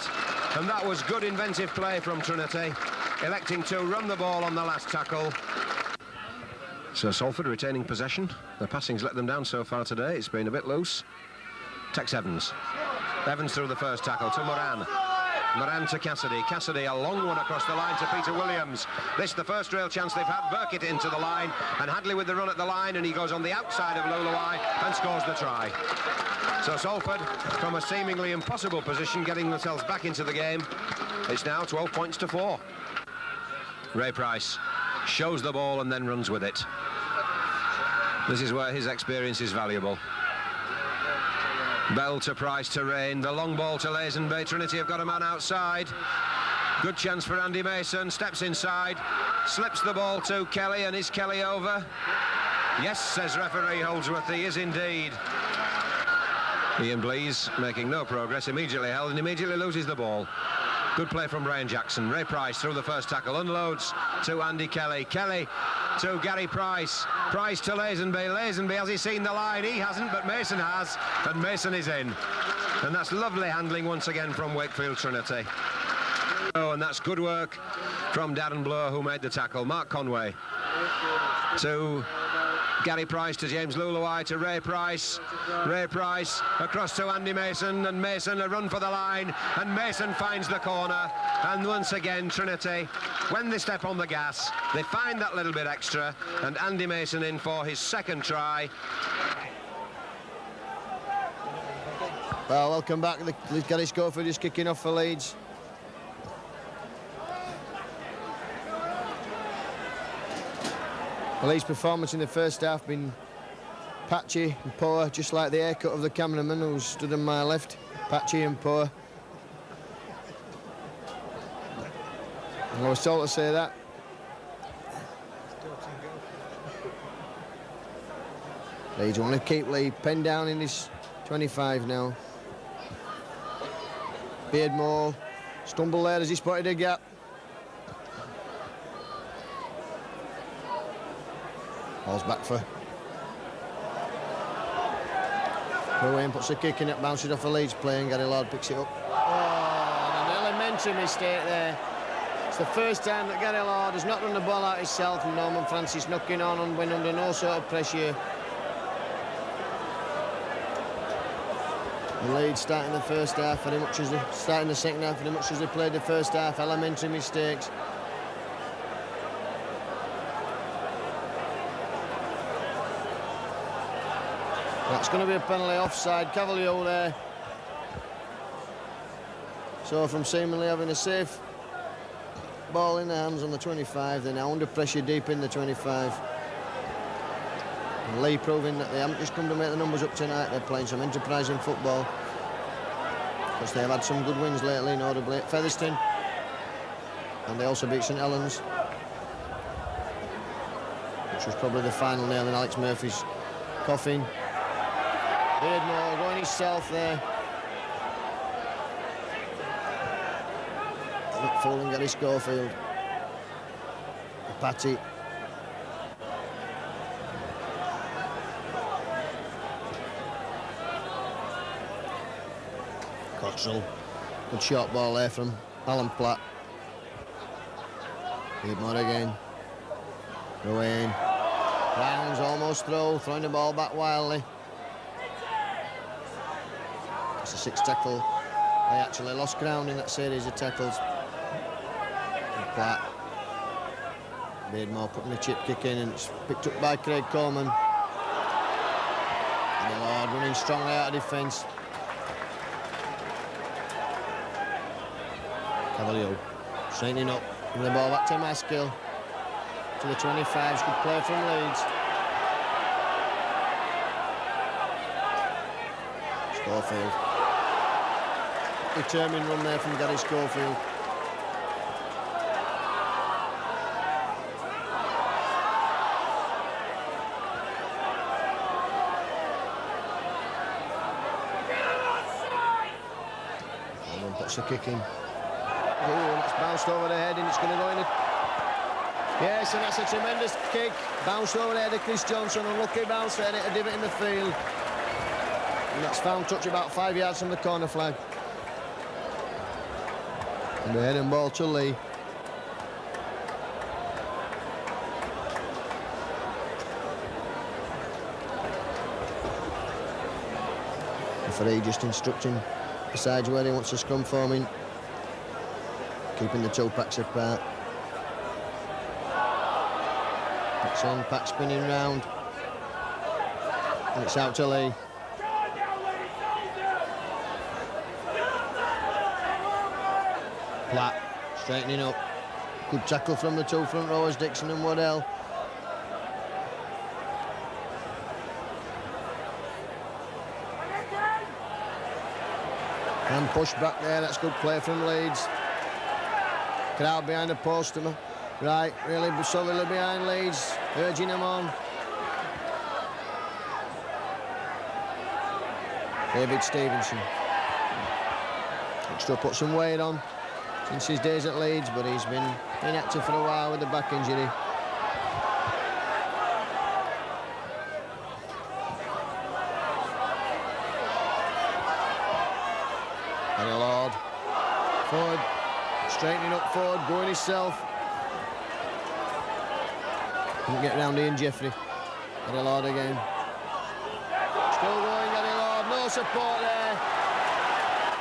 And that was good inventive play from Trinity, electing to run the ball on the last tackle. So Salford retaining possession. The passing's let them down so far today. It's been a bit loose. Tex Evans. Evans through the first tackle to Moran. Moran to Cassidy. Cassidy, a long one across the line to Peter Williams. This the first real chance they've had. Burkitt into the line, and Hadley with the run at the line, and he goes on the outside of Lulawai and scores the try. So Salford, from a seemingly impossible position, getting themselves back into the game. It's now 12 points to 4. Ray Price shows the ball and then runs with it. This is where his experience is valuable. Bell to Price to Rain, the long ball to Lazenby. Trinity have got a man outside. Good chance for Andy Mason, steps inside, slips the ball to Kelly, and is Kelly over? Yes, says referee Holdsworth, he is indeed. Ian Blease making no progress, immediately held and immediately loses the ball. Good play from Brian Jackson. Ray Price through the first tackle, unloads to Andy Kelly. Kelly to Gary Price. Price to Lazenby. Lazenby, has he seen the line? He hasn't, but Mason has, and Mason is in. And that's lovely handling once again from Wakefield Trinity. Oh, and that's good work from Darren Blow, who made the tackle. Mark Conway to Gary Price, to James Lulawai, to Ray Price. Ray Price across to Andy Mason, and Mason a run for the line, and Mason finds the corner. And once again, Trinity, when they step on the gas, they find that little bit extra, and Andy Mason in for his second try. Well, welcome back. Gary Schofield just kicking off for Leeds. The Leeds' performance in the first half been patchy and poor, just like the haircut of the cameraman who stood on my left. Patchy and poor. And I was told to say that. Leeds want to keep Leigh penned down in his 25 now. Beardmore stumbled there as he spotted a gap. Ball's back for Rowan, puts a kick in it, bounces off a Leeds play, and Gary Lord picks it up. Oh, an elementary mistake there. It's the first time that Gary Lord has not run the ball out himself, and Norman Francis knocking on and went under no sort of pressure. The Leeds starting the first half very much as they starting the second half very much as they played the first half. Elementary mistakes. That's going to be a penalty offside. Cavalier there. So from seemingly having a safe ball in the hands on the 25, they're now under pressure deep in the 25. And Leigh proving that they haven't just come to make the numbers up tonight, they're playing some enterprising football. Because they have had some good wins lately, notably at Featherstone. And they also beat St Helens, which was probably the final nail in Alex Murphy's coffin. Beardmore going himself there. Not fooling Gary Schofield. Patty. Cottrell. Good short ball there from Alan Platt. Beardmore again. Rowan. Brown's almost through, throwing the ball back wildly. It's a sixth tackle. They actually lost ground in that series of tackles. And Platt. Beardmore putting the chip kick in, and it's picked up by Craig Coleman. And the Lord running strongly out of defence. Cavalier straightening up, and the ball back to Maskill. To the 25s, good play from Leeds. Schofield. Determined run there from Gary Schofield. puts the kick in. Oh, that's bounced over the head and it's going to go in. Yes, and that's a tremendous kick. Bounced over the head of Chris Johnson. Unlucky bounce there, and it a divot in the field. And that's found touch about 5 yards from the corner flag. And the head and ball to Leigh. Referee just instructing the sides where he wants a scrum forming. Keeping the two packs apart. It's on, pack spinning round. And it's out to Leigh. Platt straightening up. Good tackle from the two front rowers, Dixon and Waddell. And push back there, that's good play from Leeds. Crowd behind the post. Right, really solidly behind Leeds, urging them on. David Stevenson. Extra put some weight on since his days at Leeds, but he's been inactive for a while with a back injury. Forward, straightening up forward, going himself. Couldn't get round Ian Jeffrey. Gary Lord again. Still going, Gary Lord, no support there.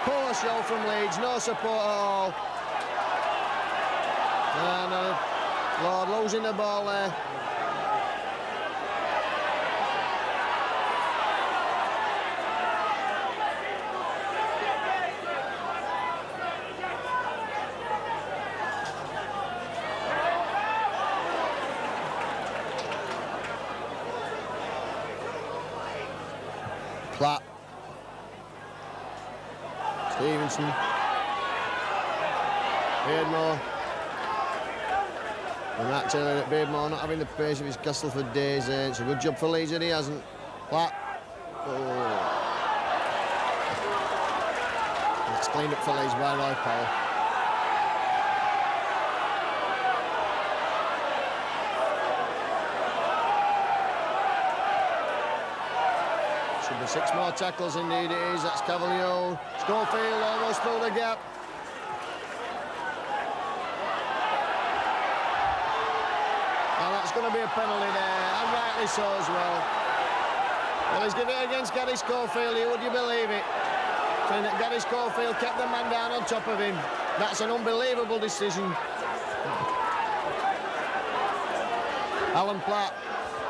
Poor show from Leeds, no support at all. And Lord losing the ball there. Platt. Stevenson. Beardmore. And Matt Taylor at Beardmore not having the pace of his Castleford days. It's a good job for Leeds that he hasn't. Platt. Oh. It's cleaned up for Leeds by Roy Powell. Should be 6 more tackles, indeed it is. That's Cavalier. Schofield almost through the gap. And that's going to be a penalty there, and rightly so as well. Well, he's given it against Gary Schofield here, would you believe it? Saying that Gary Schofield kept the man down on top of him. That's an unbelievable decision. Alan Platt.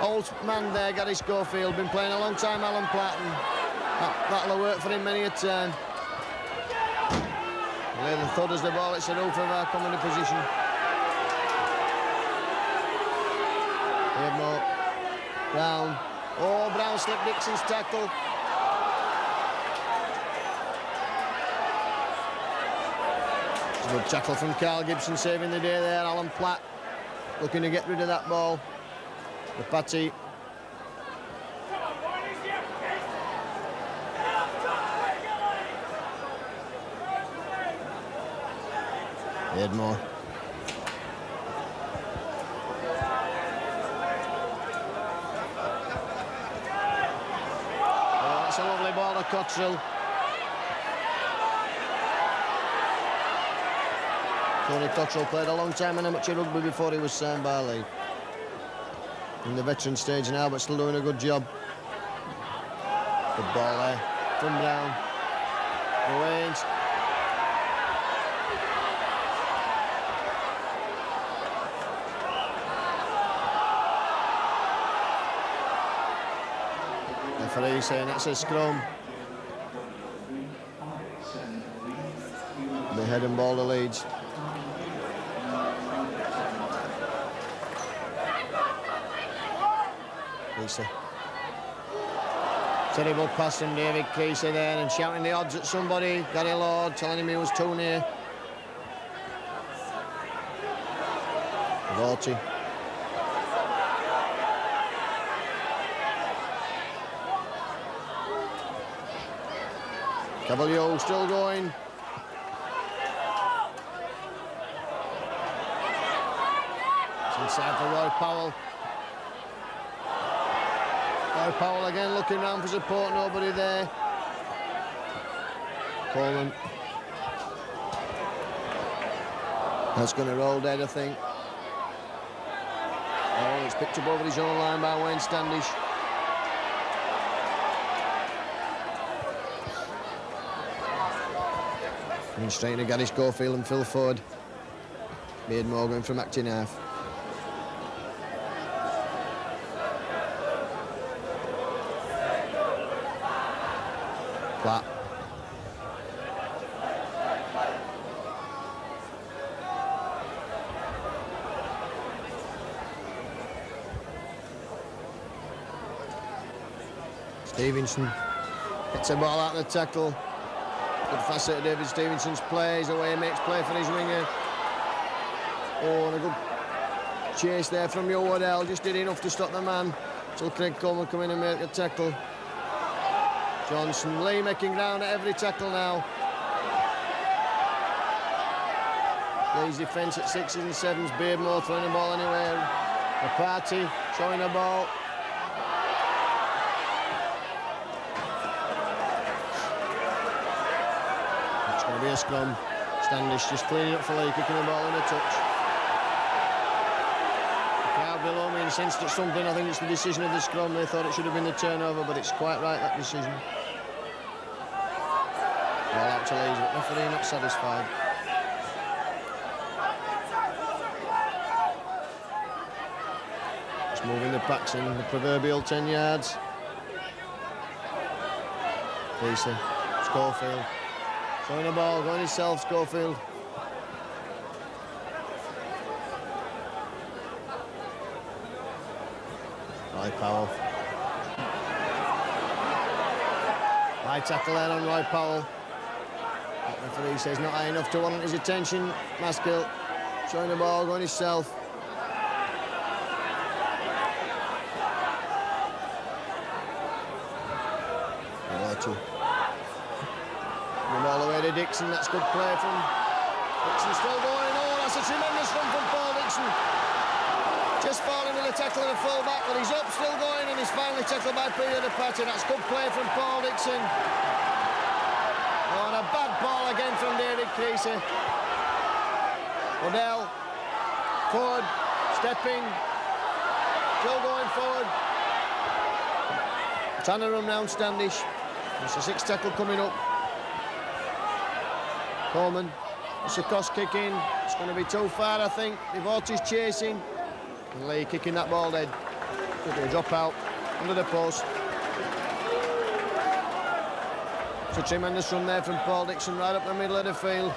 Old man there, Gary Schofield, been playing a long time, Alan Platt, and that'll have worked for him many a time. Lay the thud as the ball hits the roof of our coming position. Beardmore, Brown. Oh, Brown slipped Dixon's tackle. It's a good tackle from Carl Gibson, saving the day there. Alan Platt looking to get rid of that ball. The Patty. Beardmore. Oh, that's a lovely ball to Cottrell. Tony Cottrell played a long time in amateur rugby before he was signed by Leigh. In the veteran stage now, but still doing a good job. Good ball there from Brown. Waynes. Referee saying that's a scrum. The head and ball to Leeds. Terrible pass from David Creasy there, and shouting the odds at somebody. Gary Lord telling him he was too near. Vorty. Cavalier still going. Inside for Roy Powell. Roy Powell again looking round for support, nobody there. Coleman. That's going to roll dead, I think. Oh, it's picked up over his own line by Wayne Standish. And straight to Gary Schofield and Phil Ford. Beardmore going from acting half. Platt. Stevenson hits a ball out of the tackle. Good facet of David Stevenson's play. The way he makes play for his winger. Oh, and a good chase there from Yo Waddell. Just did enough to stop the man. Till Craig Coleman come in and make a tackle. Johnson, Leigh making ground at every tackle now. Leigh's defence at 6s and 7s. Beardmore throwing the ball anywhere. The party showing the ball. It's going to be a scrum. Standish just cleaning up for Leigh, kicking the ball in a touch. The crowd below me incensed at something. I think it's the decision of the scrum. They thought it should have been the turnover, but it's quite right, that decision. Ball out to Leeds, but referee not satisfied. Just moving the packs in the proverbial 10 yards. Lisa, Schofield. Throwing the ball, going himself, Schofield. Roy Powell. High tackle there on Roy Powell. The referee says not high enough to warrant his attention. Maskill showing the ball, going himself. The ball away to Dixon, that's good play from Dixon, still going. Oh, that's a tremendous run from Paul Dixon. Just falling with a tackle of the full back, but he's up, still going, and he's finally tackled by Peter DePatie. That's good play from Paul Dixon. Oh, and a bad ball again from David Creasy. Waddell, forward, stepping, still going forward. Trying to run round Standish. It's a 6 tackle coming up. Coleman, it's a cross kick in. It's going to be too far, I think. Devote's chasing. And Leigh kicking that ball dead. Could be a drop out under the post. It's a tremendous run there from Paul Dixon right up the middle of the field.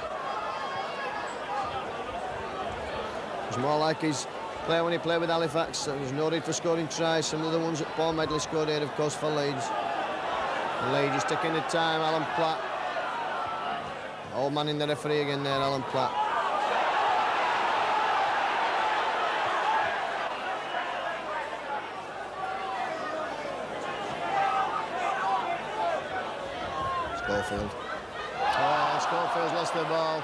It's more like his play when he played with Halifax. He was noted for scoring tries. Some of the ones that Paul Medley scored here, of course, for Leeds. And Leigh just taking the time. Alan Platt. Old man in the referee again there, Alan Platt. Schofield. Oh, Schofield's lost the ball.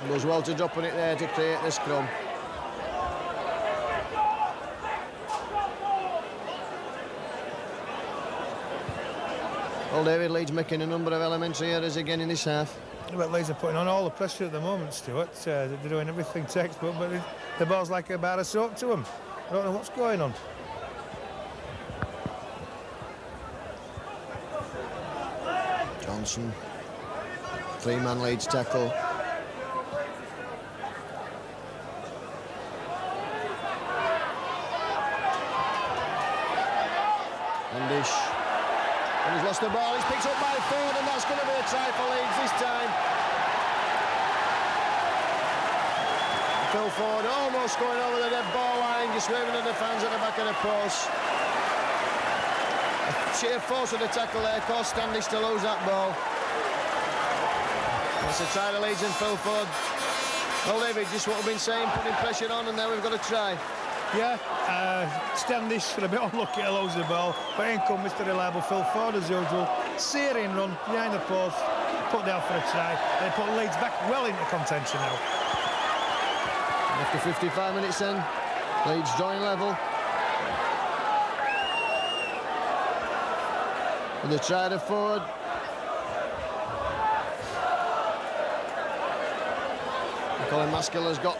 He does well to drop on it there to create the scrum. Well, David, Leeds making a number of elementary errors again in this half. But Leeds are putting on all the pressure at the moment, Stuart. They're doing everything textbook, but the ball's like a bar of soap to them. I don't know what's going on. Johnson. 3-man Leeds tackle. Standish. And he's lost the ball, he's picked up by Ford, and that's going to be a try for Leeds this time. Phil Ford almost going over the dead ball line, just waving at the fans at the back of the post. Sheer force of the tackle there caused Standish to lose that ball. That's a try to Leeds and Phil Ford. Well, David, just what we've been saying, putting pressure on, and now we've got a try. Yeah, Standish for a bit unlucky to lose the ball, but in come Mr. Reliable Phil Ford as usual. Searing run behind the post, put down for a try. They put Leeds back well into contention now. After 55 minutes then, Leeds drawing level. With the try to forward. Colin Maskell has got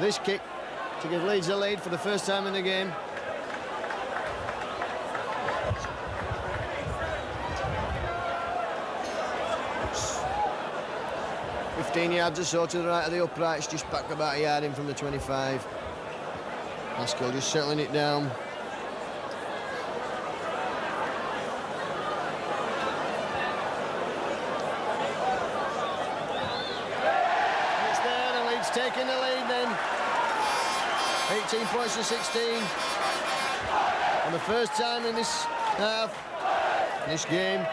this kick to give Leeds a lead for the first time in the game. "15 yards or so to the right of the uprights, just back about a yard in from the 25. Maskell just settling it down. It's there, and Leeds taking the lead then. 18 points to 16. And the first time in this half, in this game.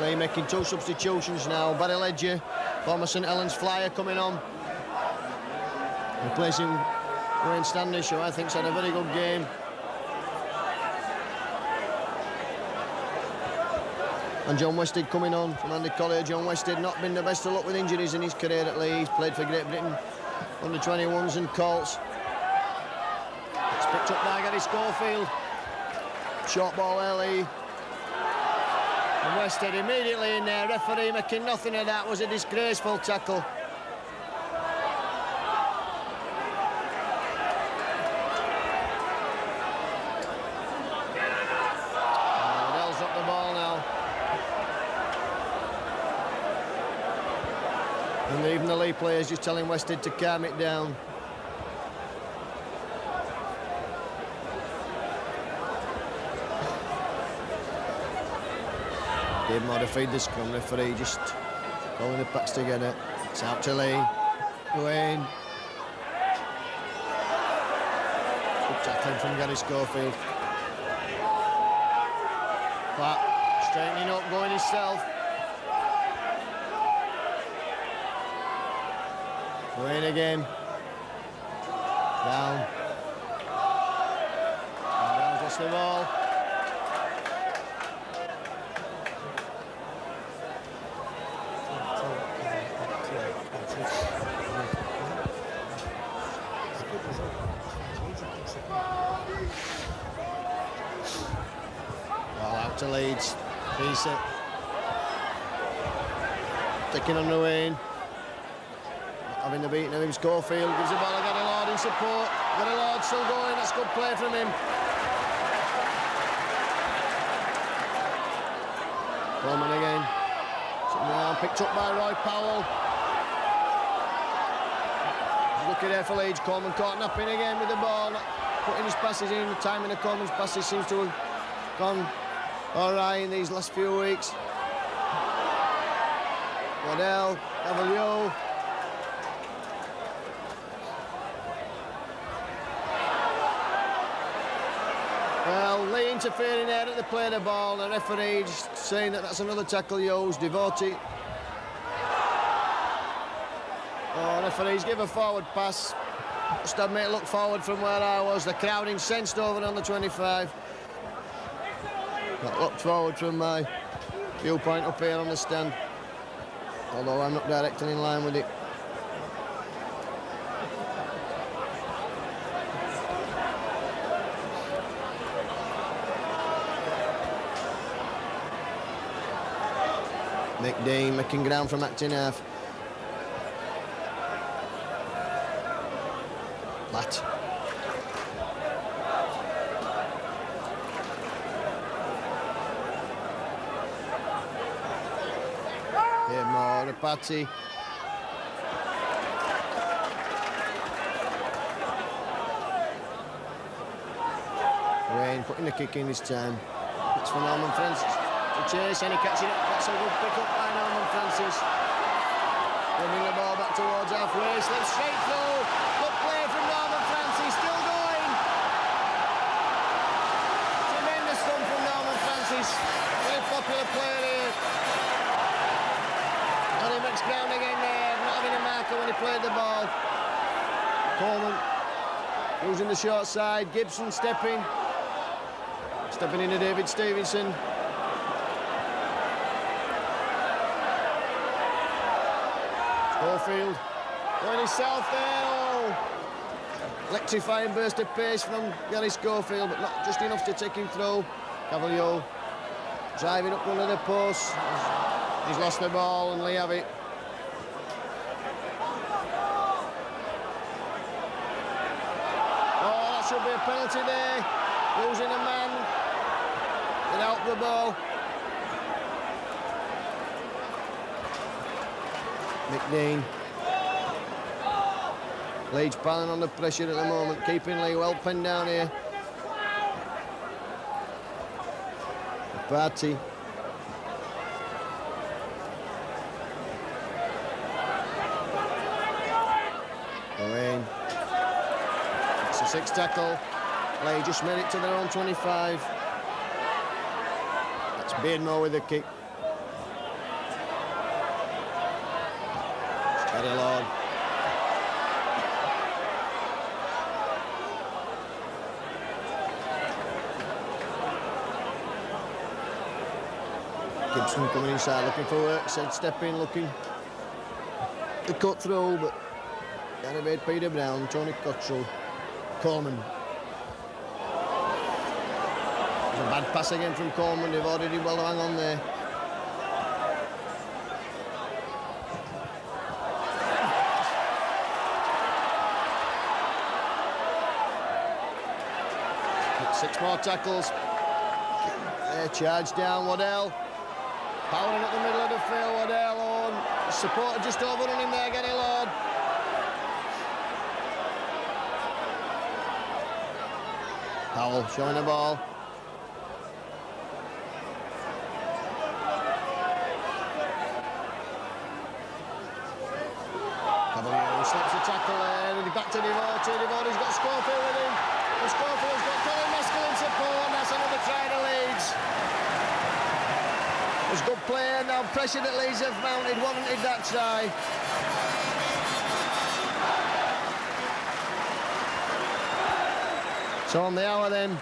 Leigh making 2 substitutions now. Barry Ledger, former St Helens Flyer, coming on. Replacing Wayne Standish, who I think's had a very good game. And John Wested coming on from Andy Collier. John Wested not been the best of luck with injuries in his career at Leeds. He's played for Great Britain under 21s and Colts. It's picked up by Gary Schofield. Short ball early. And Wested immediately in there. Referee making nothing of that. Was a disgraceful tackle. Waddell's up the ball now. And even the Leigh players just telling Wested to calm it down. Dave modified the scrum. Referee just pulling the packs together. It's out to Leigh. Wayne. Good tackling from Gary Schofield. Platt straightening up, going himself. Wayne again. Down. And Brown's lost the ball. Ball out to Leeds. Piece it. Taking on the Wayne. Having the beating of him, Schofield gives the ball to Gary Lord in support. Gary Lord still going, that's good play from him. Coleman again. Now picked up by Roy Powell. Looking there for Leeds. Coleman caught napping again with the ball. Not putting his passes in. The timing of Coleman's passes seems to have gone all right in these last few weeks. Waddell, Cavalier. Well, Leigh interfering there at the play of the ball. The referee just saying that that's another tackle used. Devoted. Oh, referees give a forward pass. Must have made it look forward from where I was. The crowd incensed over on the 25. That looked forward from my viewpoint up here on the stand. Although I'm not directly in line with it. McDean making ground from acting half. Platt. Here more, a Patty. Wayne putting the kick in this time. It's for Norman Francis to chase, and he catching it. That's a good pick up by Norman Francis. Bringing the ball back towards halfway, slips straight through. Good play from Norman Francis, still going. Tremendous run from Norman Francis. Very popular player here. And he makes ground again there, not having a marker when he played the ball. Coleman using the short side. Gibson stepping into David Stevenson. Schofield going himself there. Oh. Electrifying burst of pace from Gary Schofield, but not just enough to take him through. Cavalier driving up under the post. He's lost the ball and Leigh have it. Oh, that should be a penalty there. Losing a man without the ball. McDean. Leeds piling under pressure at the moment, keeping Leigh well pinned down here. Party. Wayne. It's a 6 tackle. Leigh just made it to their own 25. That's Beardmore with the kick. Steady Lord. Gibson coming inside, looking for work. Said step in, looking to cut through, but Gary made Peter Brown, Tony Cottrell, Coleman. It's a bad pass again from Coleman. They've already well to hang on there. Six more tackles. There, charge down, Waddell. Powering up the middle of the field, Waddell on. Supporter just overrun him there, Gary Lord. Powell showing the ball. Cavalier slips the tackle there, and back to Devote. Devote's got Schofield with him. And Schofield's got Colin Maskell in support, and that's another try to Leeds. It was good play, now pressure that Leeds have mounted, warranted that try. So on the hour then,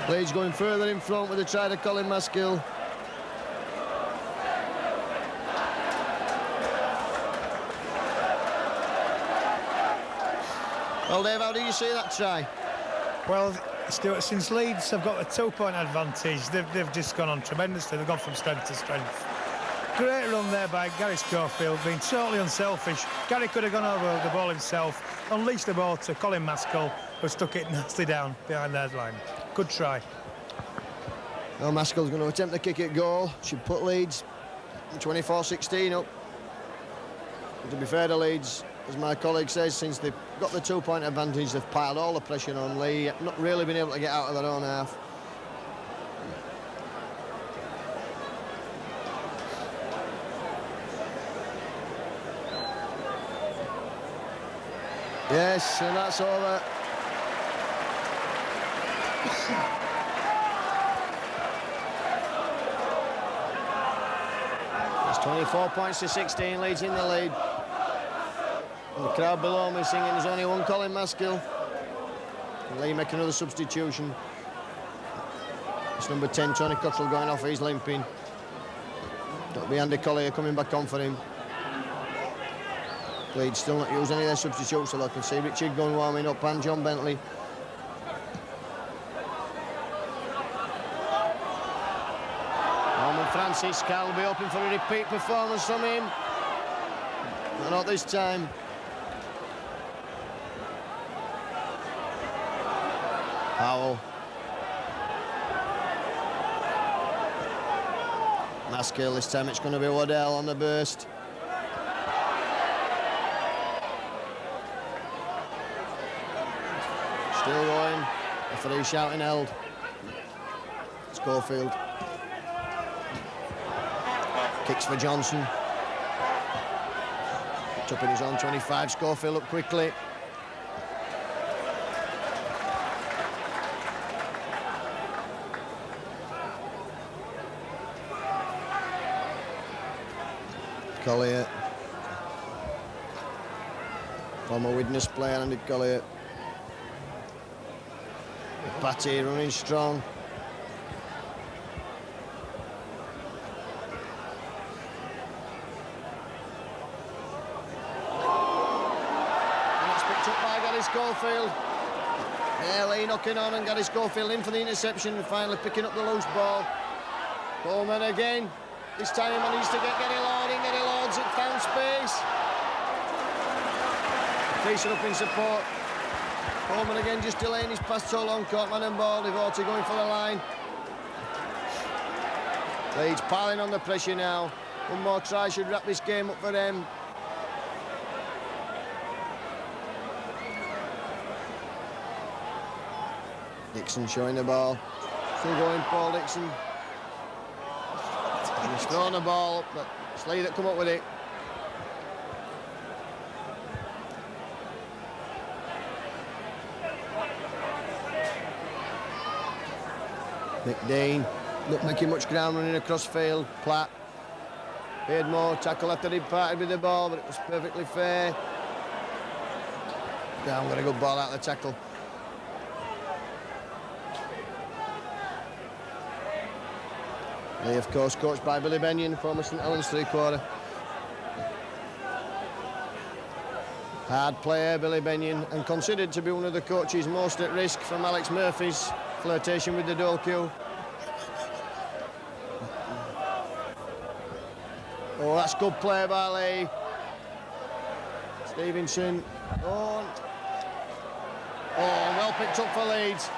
Leeds going further in front with a try to Colin Maskell. Well, Dave, how do you see that try? Well, Stuart, since Leeds have got a 2-point advantage, they've just gone on tremendously. They've gone from strength to strength. Great run there by Gary Schofield, being totally unselfish. Gary could have gone over the ball himself, unleashed the ball to Colin Maskell, who stuck it nicely down behind their line. Good try. Well, Maskell's going to attempt the kick at goal. Should put Leeds 24-16 up. And to be fair to Leeds, as my colleague says, since they've got the 2-point advantage, they've piled all the pressure on Leigh, not really been able to get out of their own half. Yes, and that's over. It's 24 points to 16, Leeds in the lead. And the crowd below me singing there's only one Colin Maskell. And Leigh make another substitution. It's number 10, Tony Cottrell, going off, he's limping. That'll be Andy Collier coming back on for him. Leeds still not using any of their substitutes, so I can see Richard going warming up and John Bentley. Norman Francis, Carl will be hoping for a repeat performance from him. But not this time. Powell. Maskell, this time it's going to be Waddell on the burst. Still going. Referee shouting held. Schofield. Kicks for Johnson. Up in his own 25. Schofield up quickly. Collier. Former witness player, Andy Collier. Patty running strong. Schofield. Yeah, Leigh knocking on and Gary Schofield in for the interception and finally picking up the loose ball. Coleman again. This time he needs to get Gary Lord in. Gary Lord's it found space. Creasing up in support. Coleman again just delaying his pass so long. Caught man and ball. Devote going for the line. Leeds piling on the pressure now. One more try should wrap this game up for them. Dixon showing the ball. Still going, Paul Dixon. He's thrown the ball up, but it's Leigh that come up with it. McDean, not making much ground running across field. Platt. Beardmore, tackle after he parted with the ball, but it was perfectly fair. Down, got a good ball out of the tackle. Leigh, of course, coached by Billy Benyon, former St Helens three-quarter. Hard player, Billy Benyon, and considered to be one of the coaches most at risk from Alex Murphy's flirtation with the dual cue. Oh, that's good play by Leigh. Stevenson. Oh, well picked up for Leeds.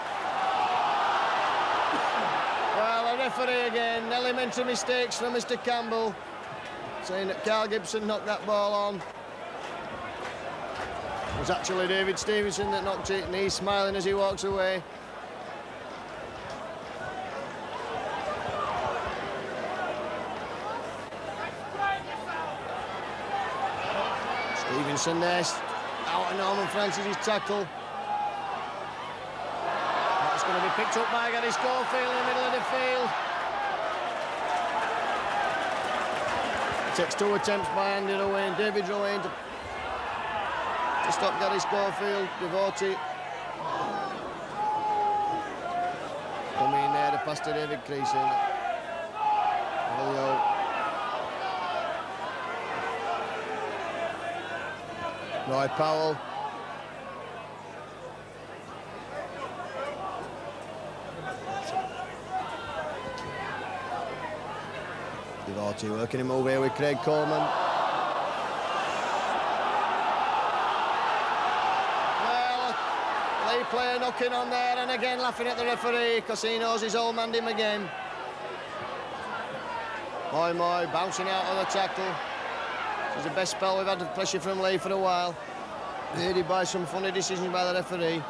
Well, a referee again. Elementary mistakes from Mr. Campbell, saying that Carl Gibson knocked that ball on. It was actually David Stevenson that knocked it, and he's smiling as he walks away. Stevenson there, out of Norman Francis' tackle. That's going to be picked up by Gary Schofield in the middle of the field. It takes two attempts by Andy Rowan, David Rowan to stop Gary Schofield. Devote. Coming in there to pass to David Creasy. Roy Powell. Devote working him over here with Craig Coleman. Well, Leigh player knocking on there and again laughing at the referee because he knows he's old manned him again. Moy bouncing out of the tackle. This is the best spell we've had of pressure from Leigh for a while. Aided by some funny decisions by the referee.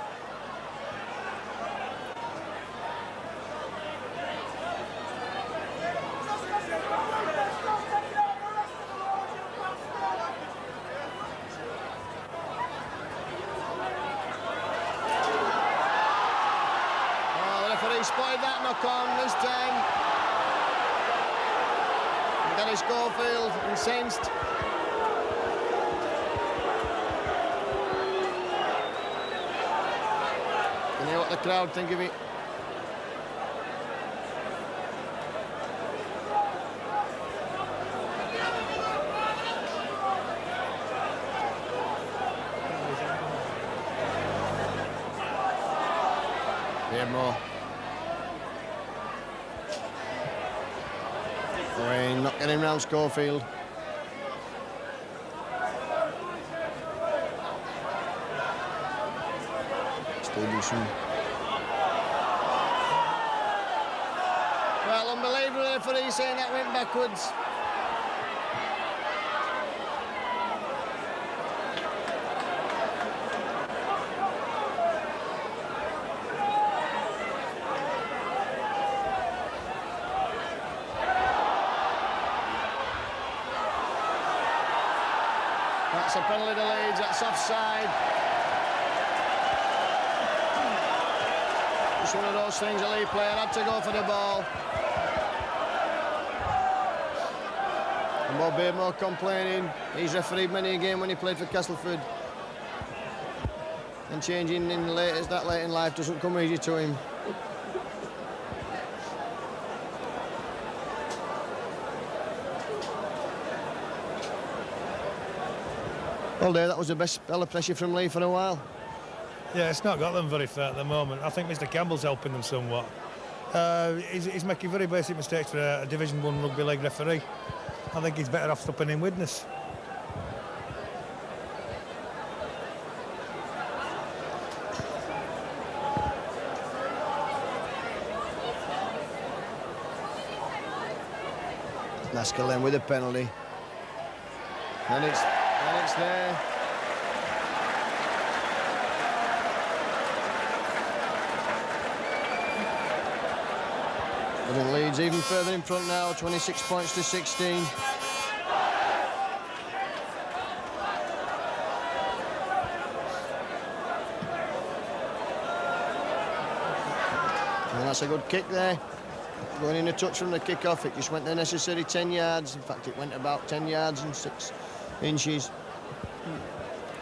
Oh, the referee spotted that knock on this time. Gary Schofield incensed. You know what the crowd think of it. Beardmore. Wayne not getting round Schofield. Stevenson. Well, unbelievable for he saying that went backwards. That's a penalty to Leeds, that's offside. It's one of those things a Leigh player had to go for the ball. And Bob Beardmore complaining. He's refereed many a game when he played for Castleford. And changing that late in life doesn't come easy to him. Well, there, that was the best spell of pressure from Leigh for a while. Yeah, it's not got them very fair at the moment. I think Mr. Campbell's helping them somewhat. He's making very basic mistakes for a Division 1 rugby league referee. I think he's better off stopping in witness. Naskell then with a penalty. And it's there. Putting Leeds even further in front now, 26 points to 16. And that's a good kick there. Going in a touch from the kick-off, it just went the necessary 10 yards. In fact, it went about 10 yards and 6 inches.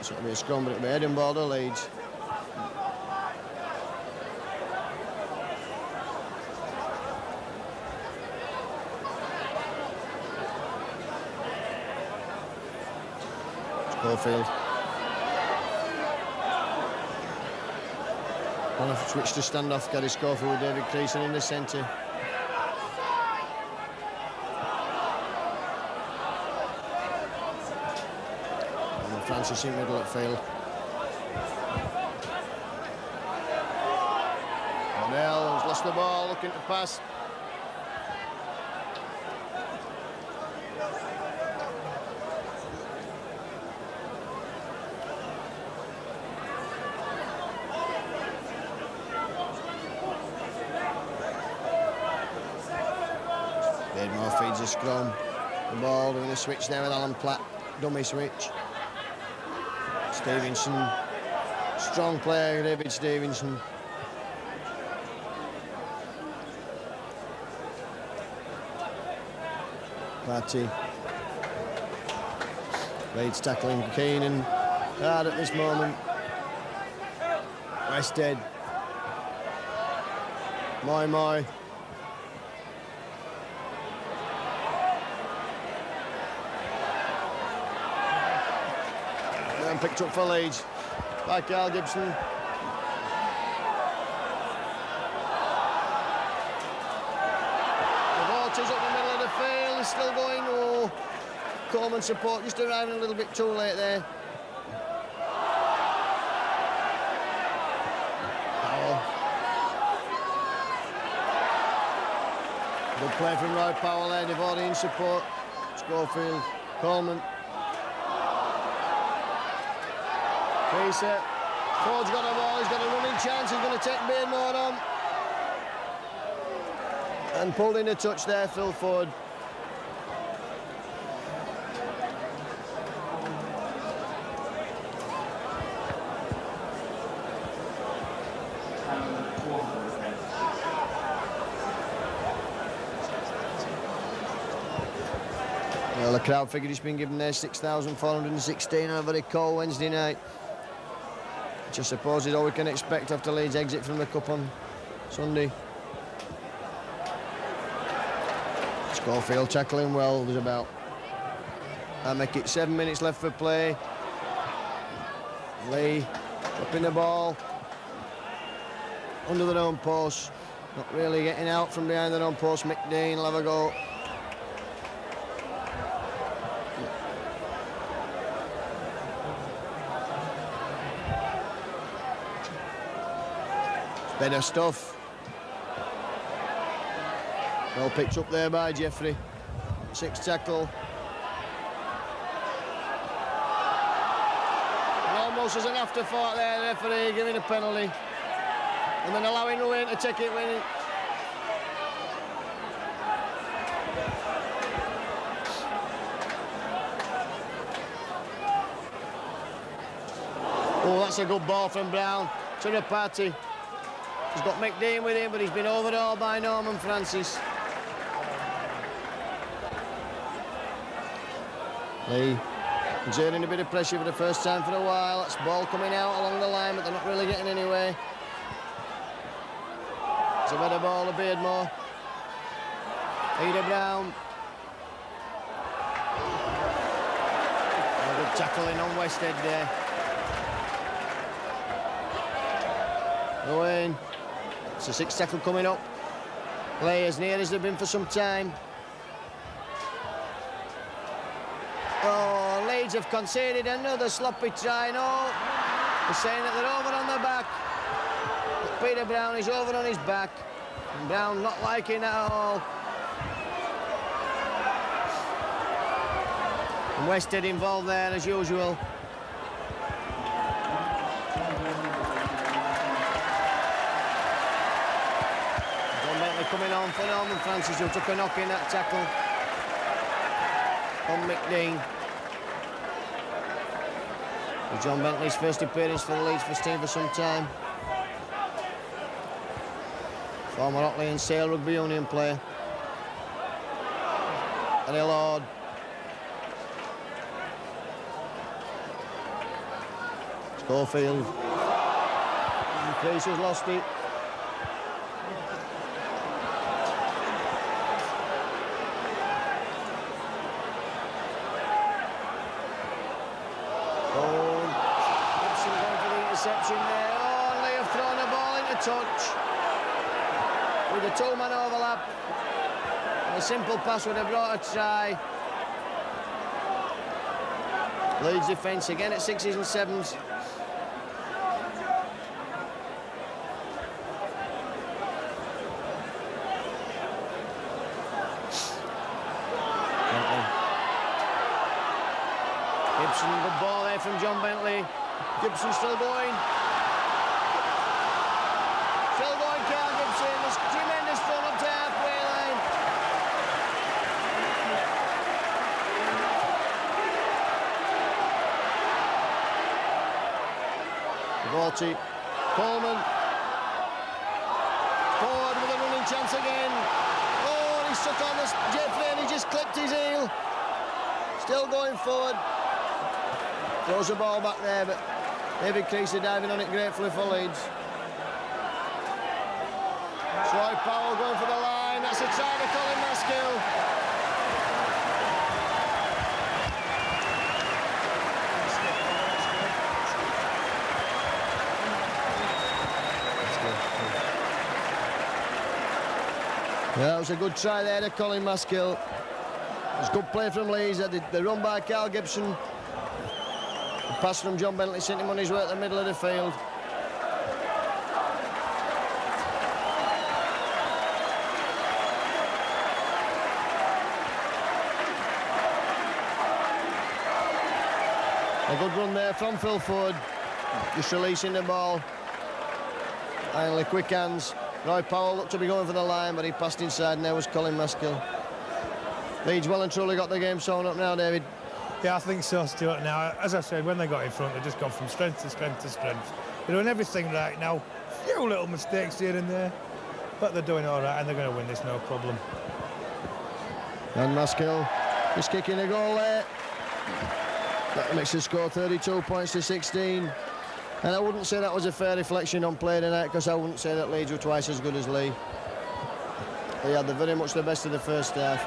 So it'll be a scrum, but it'll be head and ball to Leeds. Schofield. On a switch to standoff, Gary Schofield with David Creason in the centre. Francis in middle at field. O'Neill has lost the ball, looking to pass. Beardmore feeds a scrum. The ball doing a switch there with Alan Platt. Dummy switch. Stevenson, strong player, David Stevenson. Party. Leeds tackling Keenan hard at this moment. Westhead. Moy. Picked up for Leeds by Carl Gibson. The Vaulters up the middle of the field, is still going. Oh, Coleman support just arriving a little bit too late there. Powell. Good play from Roy Powell there, Devori in support. Schofield, Coleman. Creaser. Ford's got a ball, he's got a running chance, he's going to take Beardmore on. And pulled in a touch there, Phil Ford. Well, the crowd figure has been given there 6,416 on a very cold Wednesday night. Which I suppose is all we can expect after Leeds' exit from the Cup on Sunday. Schofield tackling well. There's about, I make it 7 minutes left for play. Leigh dropping the ball under their own post. Not really getting out from behind their own post. McDean will have a go. Better stuff. Well picked up there by Jeffrey. 6 tackle. And almost as an afterthought there, the referee giving a penalty. And then allowing Wayne to take it when he... Oh, that's a good ball from Brown to the party. He's got McDean with him, but he's been overhauled by Norman Francis. Leigh exerting a bit of pressure for the first time for a while. That's ball coming out along the line, but they're not really getting anywhere. It's a better ball to Beardmore. Eda Brown. A good tackling on Westhead there. Owen. It's a 6th tackle coming up. Leigh as near as they've been for some time. Oh, Leeds have conceded another sloppy try. No, they're saying that they're over on their back. But Peter Brown is over on his back. And Brown not liking that at all. And Wested involved there as usual. John Bentley coming on for Norman Francis, who took a knock in that tackle on McDean. John Bentley's first appearance for the Leeds first team for some time. Former Otley and Sale Rugby Union player. Gary Lord. Schofield. Chris has lost it. Interception there. Oh, and Leigh have thrown the ball into touch with a 2-man overlap. And a simple pass would have brought a try. Leeds defence again at 6s and 7s. Gibson, good ball there from John Bentley. Gibson still going. Still going, Carl Gibson. There's tremendous fun up to halfway line. Volti. Coleman. Forward with a running chance again. Oh, and he's stuck on the Jeffrey and he just clipped his heel. Still going forward. Throws the ball back there, but David Creasy diving on it gratefully for Leeds. Troy Powell going for the line. That's a try to Colin Maskill. Yeah, that was a good try there to Colin Maskill. It was good play from Leeds. The run by Carl Gibson. Pass from John Bentley sent him on his way at the middle of the field. A good run there from Phil Ford, just releasing the ball. Finally, quick hands. Roy Powell looked to be going for the line, but he passed inside, and there was Colin Maskill. Leeds well and truly got the game sewn up now, David. Yeah, I think so, Stuart. Now, as I said, when they got in front, they've just gone from strength to strength to strength. They're doing everything right now. A few little mistakes here and there, but they're doing all right, and they're going to win this, no problem. And Maskill is kicking a goal there. That makes the score 32 points to 16. And I wouldn't say that was a fair reflection on play tonight, because I wouldn't say that Leeds were twice as good as Leigh. They had very much the best of the first half.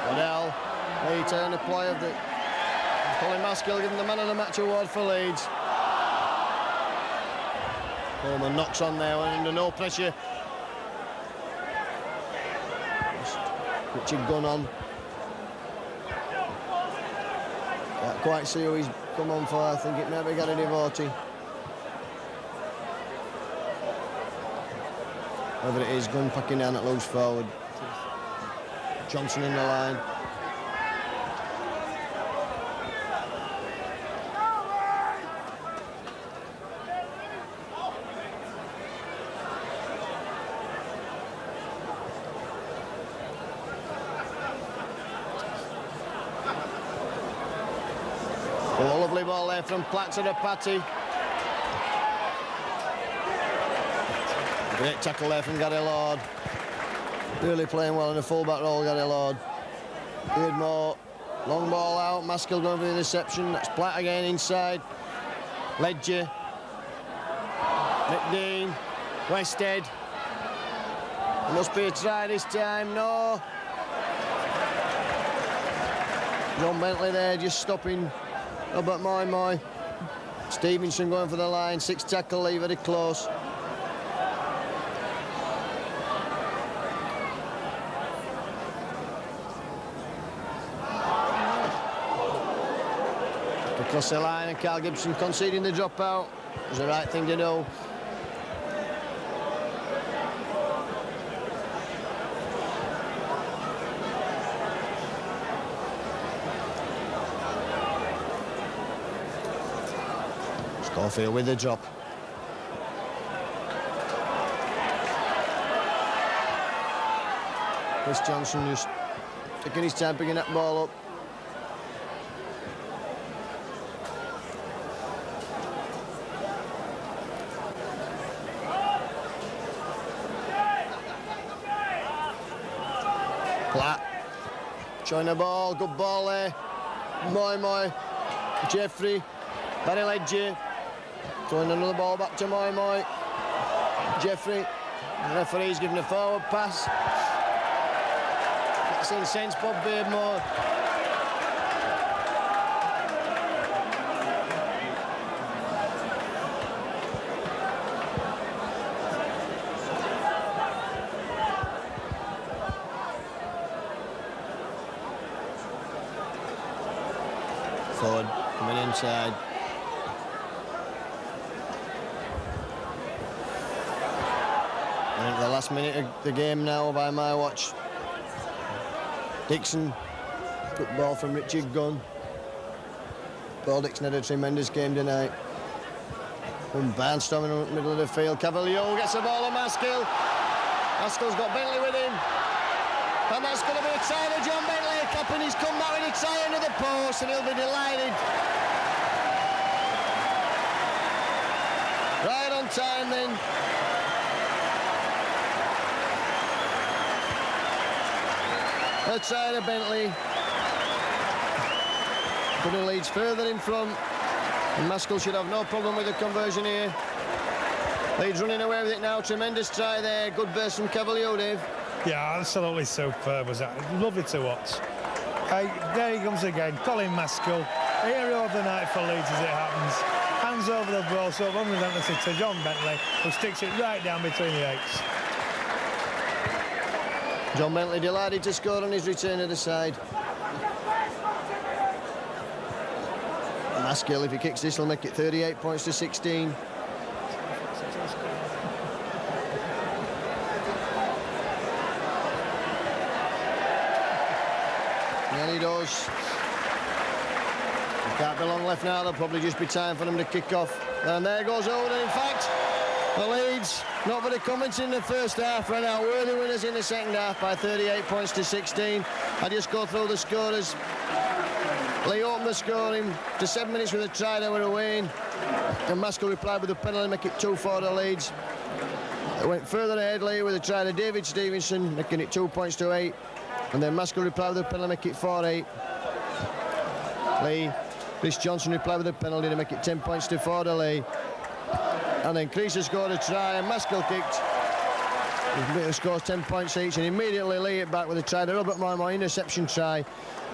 Waddell, Leigh turn the play of the Colin Maskill giving the man of the match award for Leeds. Coleman knocks on there, under no pressure. Richard gun on. Can't quite see who he's come on for. I think it may be Gary Devotee. Whoever it is, gun packing down at loose forward. Johnson in the line. A lovely ball there from Platt to the Patty. Great tackle there from Gary Lord. Really playing well in the full-back role, Gary Lord. Beardmore, long ball out. Maskill going for the interception. That's Platt again inside. Ledger. McDean. Westhead. Must be a try this time. No. John Bentley there just stopping Robert Moy. Stevenson going for the line, 6 tackle, Leigh very close. Across the line, and Carl Gibson conceding the dropout. It was the right thing to do. Schofield with the drop. Chris Johnson just taking his time picking that ball up. Platt showing the ball, good ball there. Moy, Jeffrey, Barry Ledger, throwing another ball back to Moy. Jeffrey, the referee's giving a forward pass. That's in sense, Bob Beardmore. Ford coming inside. And at the last minute of the game now by my watch. Dixon, good ball from Richard Gunn. Paul Dixon had a tremendous game tonight. And Barnstorming in the middle of the field. Cavalier gets the ball on Maskill. Maskill's got Bentley with him. And that's going to be a try to John Bentley. Captain, he's come back with a try under the post, and he'll be delighted. Right on time then. A try to Bentley. Putting Leeds further in front. And Maskell should have no problem with the conversion here. Leeds running away with it now. Tremendous try there. Good burst from Cavalier, Dave. Yeah, absolutely superb was that. Lovely to watch. There he comes again, Colin Maskell, hero of the night for Leeds as it happens. Hands over the ball, so unrelentlessly to John Bentley, who sticks it right down between the eights. John Bentley delighted to score on his return to the side. Maskell, if he kicks this, will make it 38 points to 16. He does. There can't be long left now. There'll probably just be time for them to kick off. And there goes Oden. In fact, the Leeds, not very convincing in the first half, ran out worthy winners in the second half by 38 points to 16. I just go through the scorers. Leigh opened the scoring to 7 minutes with a try they were away. And Maskell replied with a penalty, make it 2-4 to Leeds. It went further ahead, Leigh, with a try to David Stevenson, making it 2 points to 8. And then Maskell replied with a penalty, make it 4-8. Leigh, Chris Johnson replied with a penalty to make it 10 points to 4 to Leigh. And then Creaser scored a try and Maskell kicked. The scores 10 points each, and immediately Leigh it back with a try to Robert Moy interception try,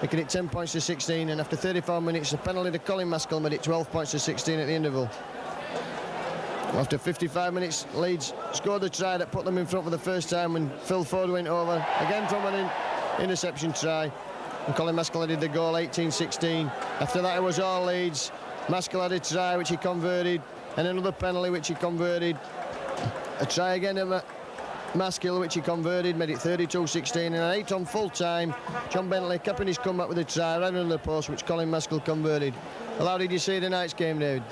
making it 10 points to 16. And after 34 minutes, the penalty to Colin Maskell made it 12 points to 16 at the interval. After 55 minutes, Leeds scored a try that put them in front for the first time when Phil Ford went over, again from an interception try, and Colin Maskell did the goal, 18-16. After that, it was all Leeds. Maskell had a try which he converted, and another penalty which he converted. A try again at Maskell which he converted, made it 32-16, and an 8 on full time. John Bentley capping his comeback with a try right under the post which Colin Maskell converted. Well, how did you see tonight's game, David?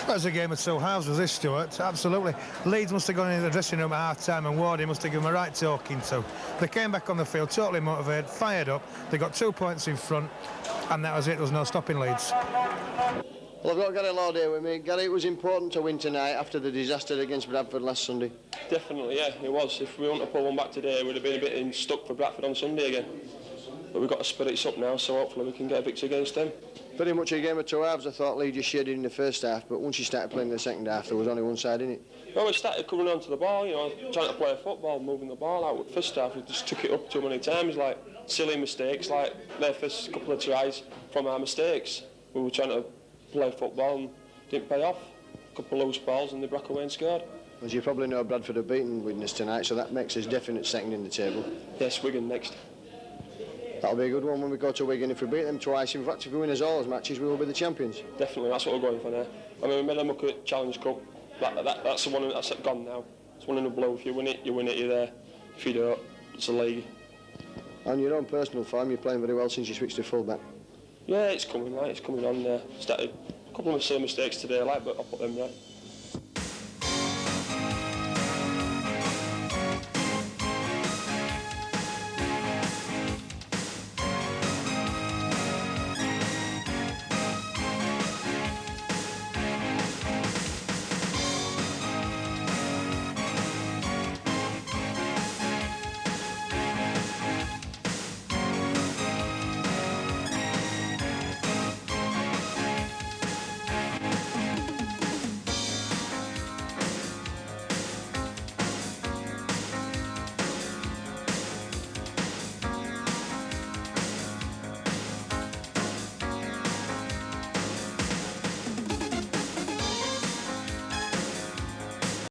That was a game of two halves, was this, Stuart? Absolutely. Leeds must have gone into the dressing room at half-time and Wardy must have given them a right talking to. They came back on the field totally motivated, fired up. They got 2 points in front, and that was it. There was no stopping Leeds. Well, I've got Gary Lord here with me. Gary, it was important to win tonight after the disaster against Bradford last Sunday. Definitely, yeah, it was. If we want to pull one back today, we'd have been a bit stuck for Bradford on Sunday again. But we've got to spirits up now, so hopefully we can get a victory against them. Very much a game of two halves. I thought Leeds just shaded in the first half, but once you started playing in the second half, there was only one side in it. Well, we started coming onto the ball, you know, trying to play football, moving the ball out. First half, we just took it up too many times, like. silly mistakes, like their first couple of tries from our mistakes. We were trying to play football and didn't pay off. A couple of loose balls and they broke away and scored. As you probably know, Bradford have beaten Widnes tonight, so that makes us definite second in the table. Yes, Wigan next. That'll be a good one when we go to Wigan. If we beat them twice, in fact, if we win us all those matches, we will be the champions. Definitely, that's what we're going for now. I mean, we made them look at Challenge Cup. That's the one that's gone now. It's one in the blue. If you win it, you're there. If you don't, it's a league. On your own personal form, you're playing very well since you switched to full-back. Yeah, it's coming, right? It's coming on. Started a couple of silly mistakes today, but I'll put them right.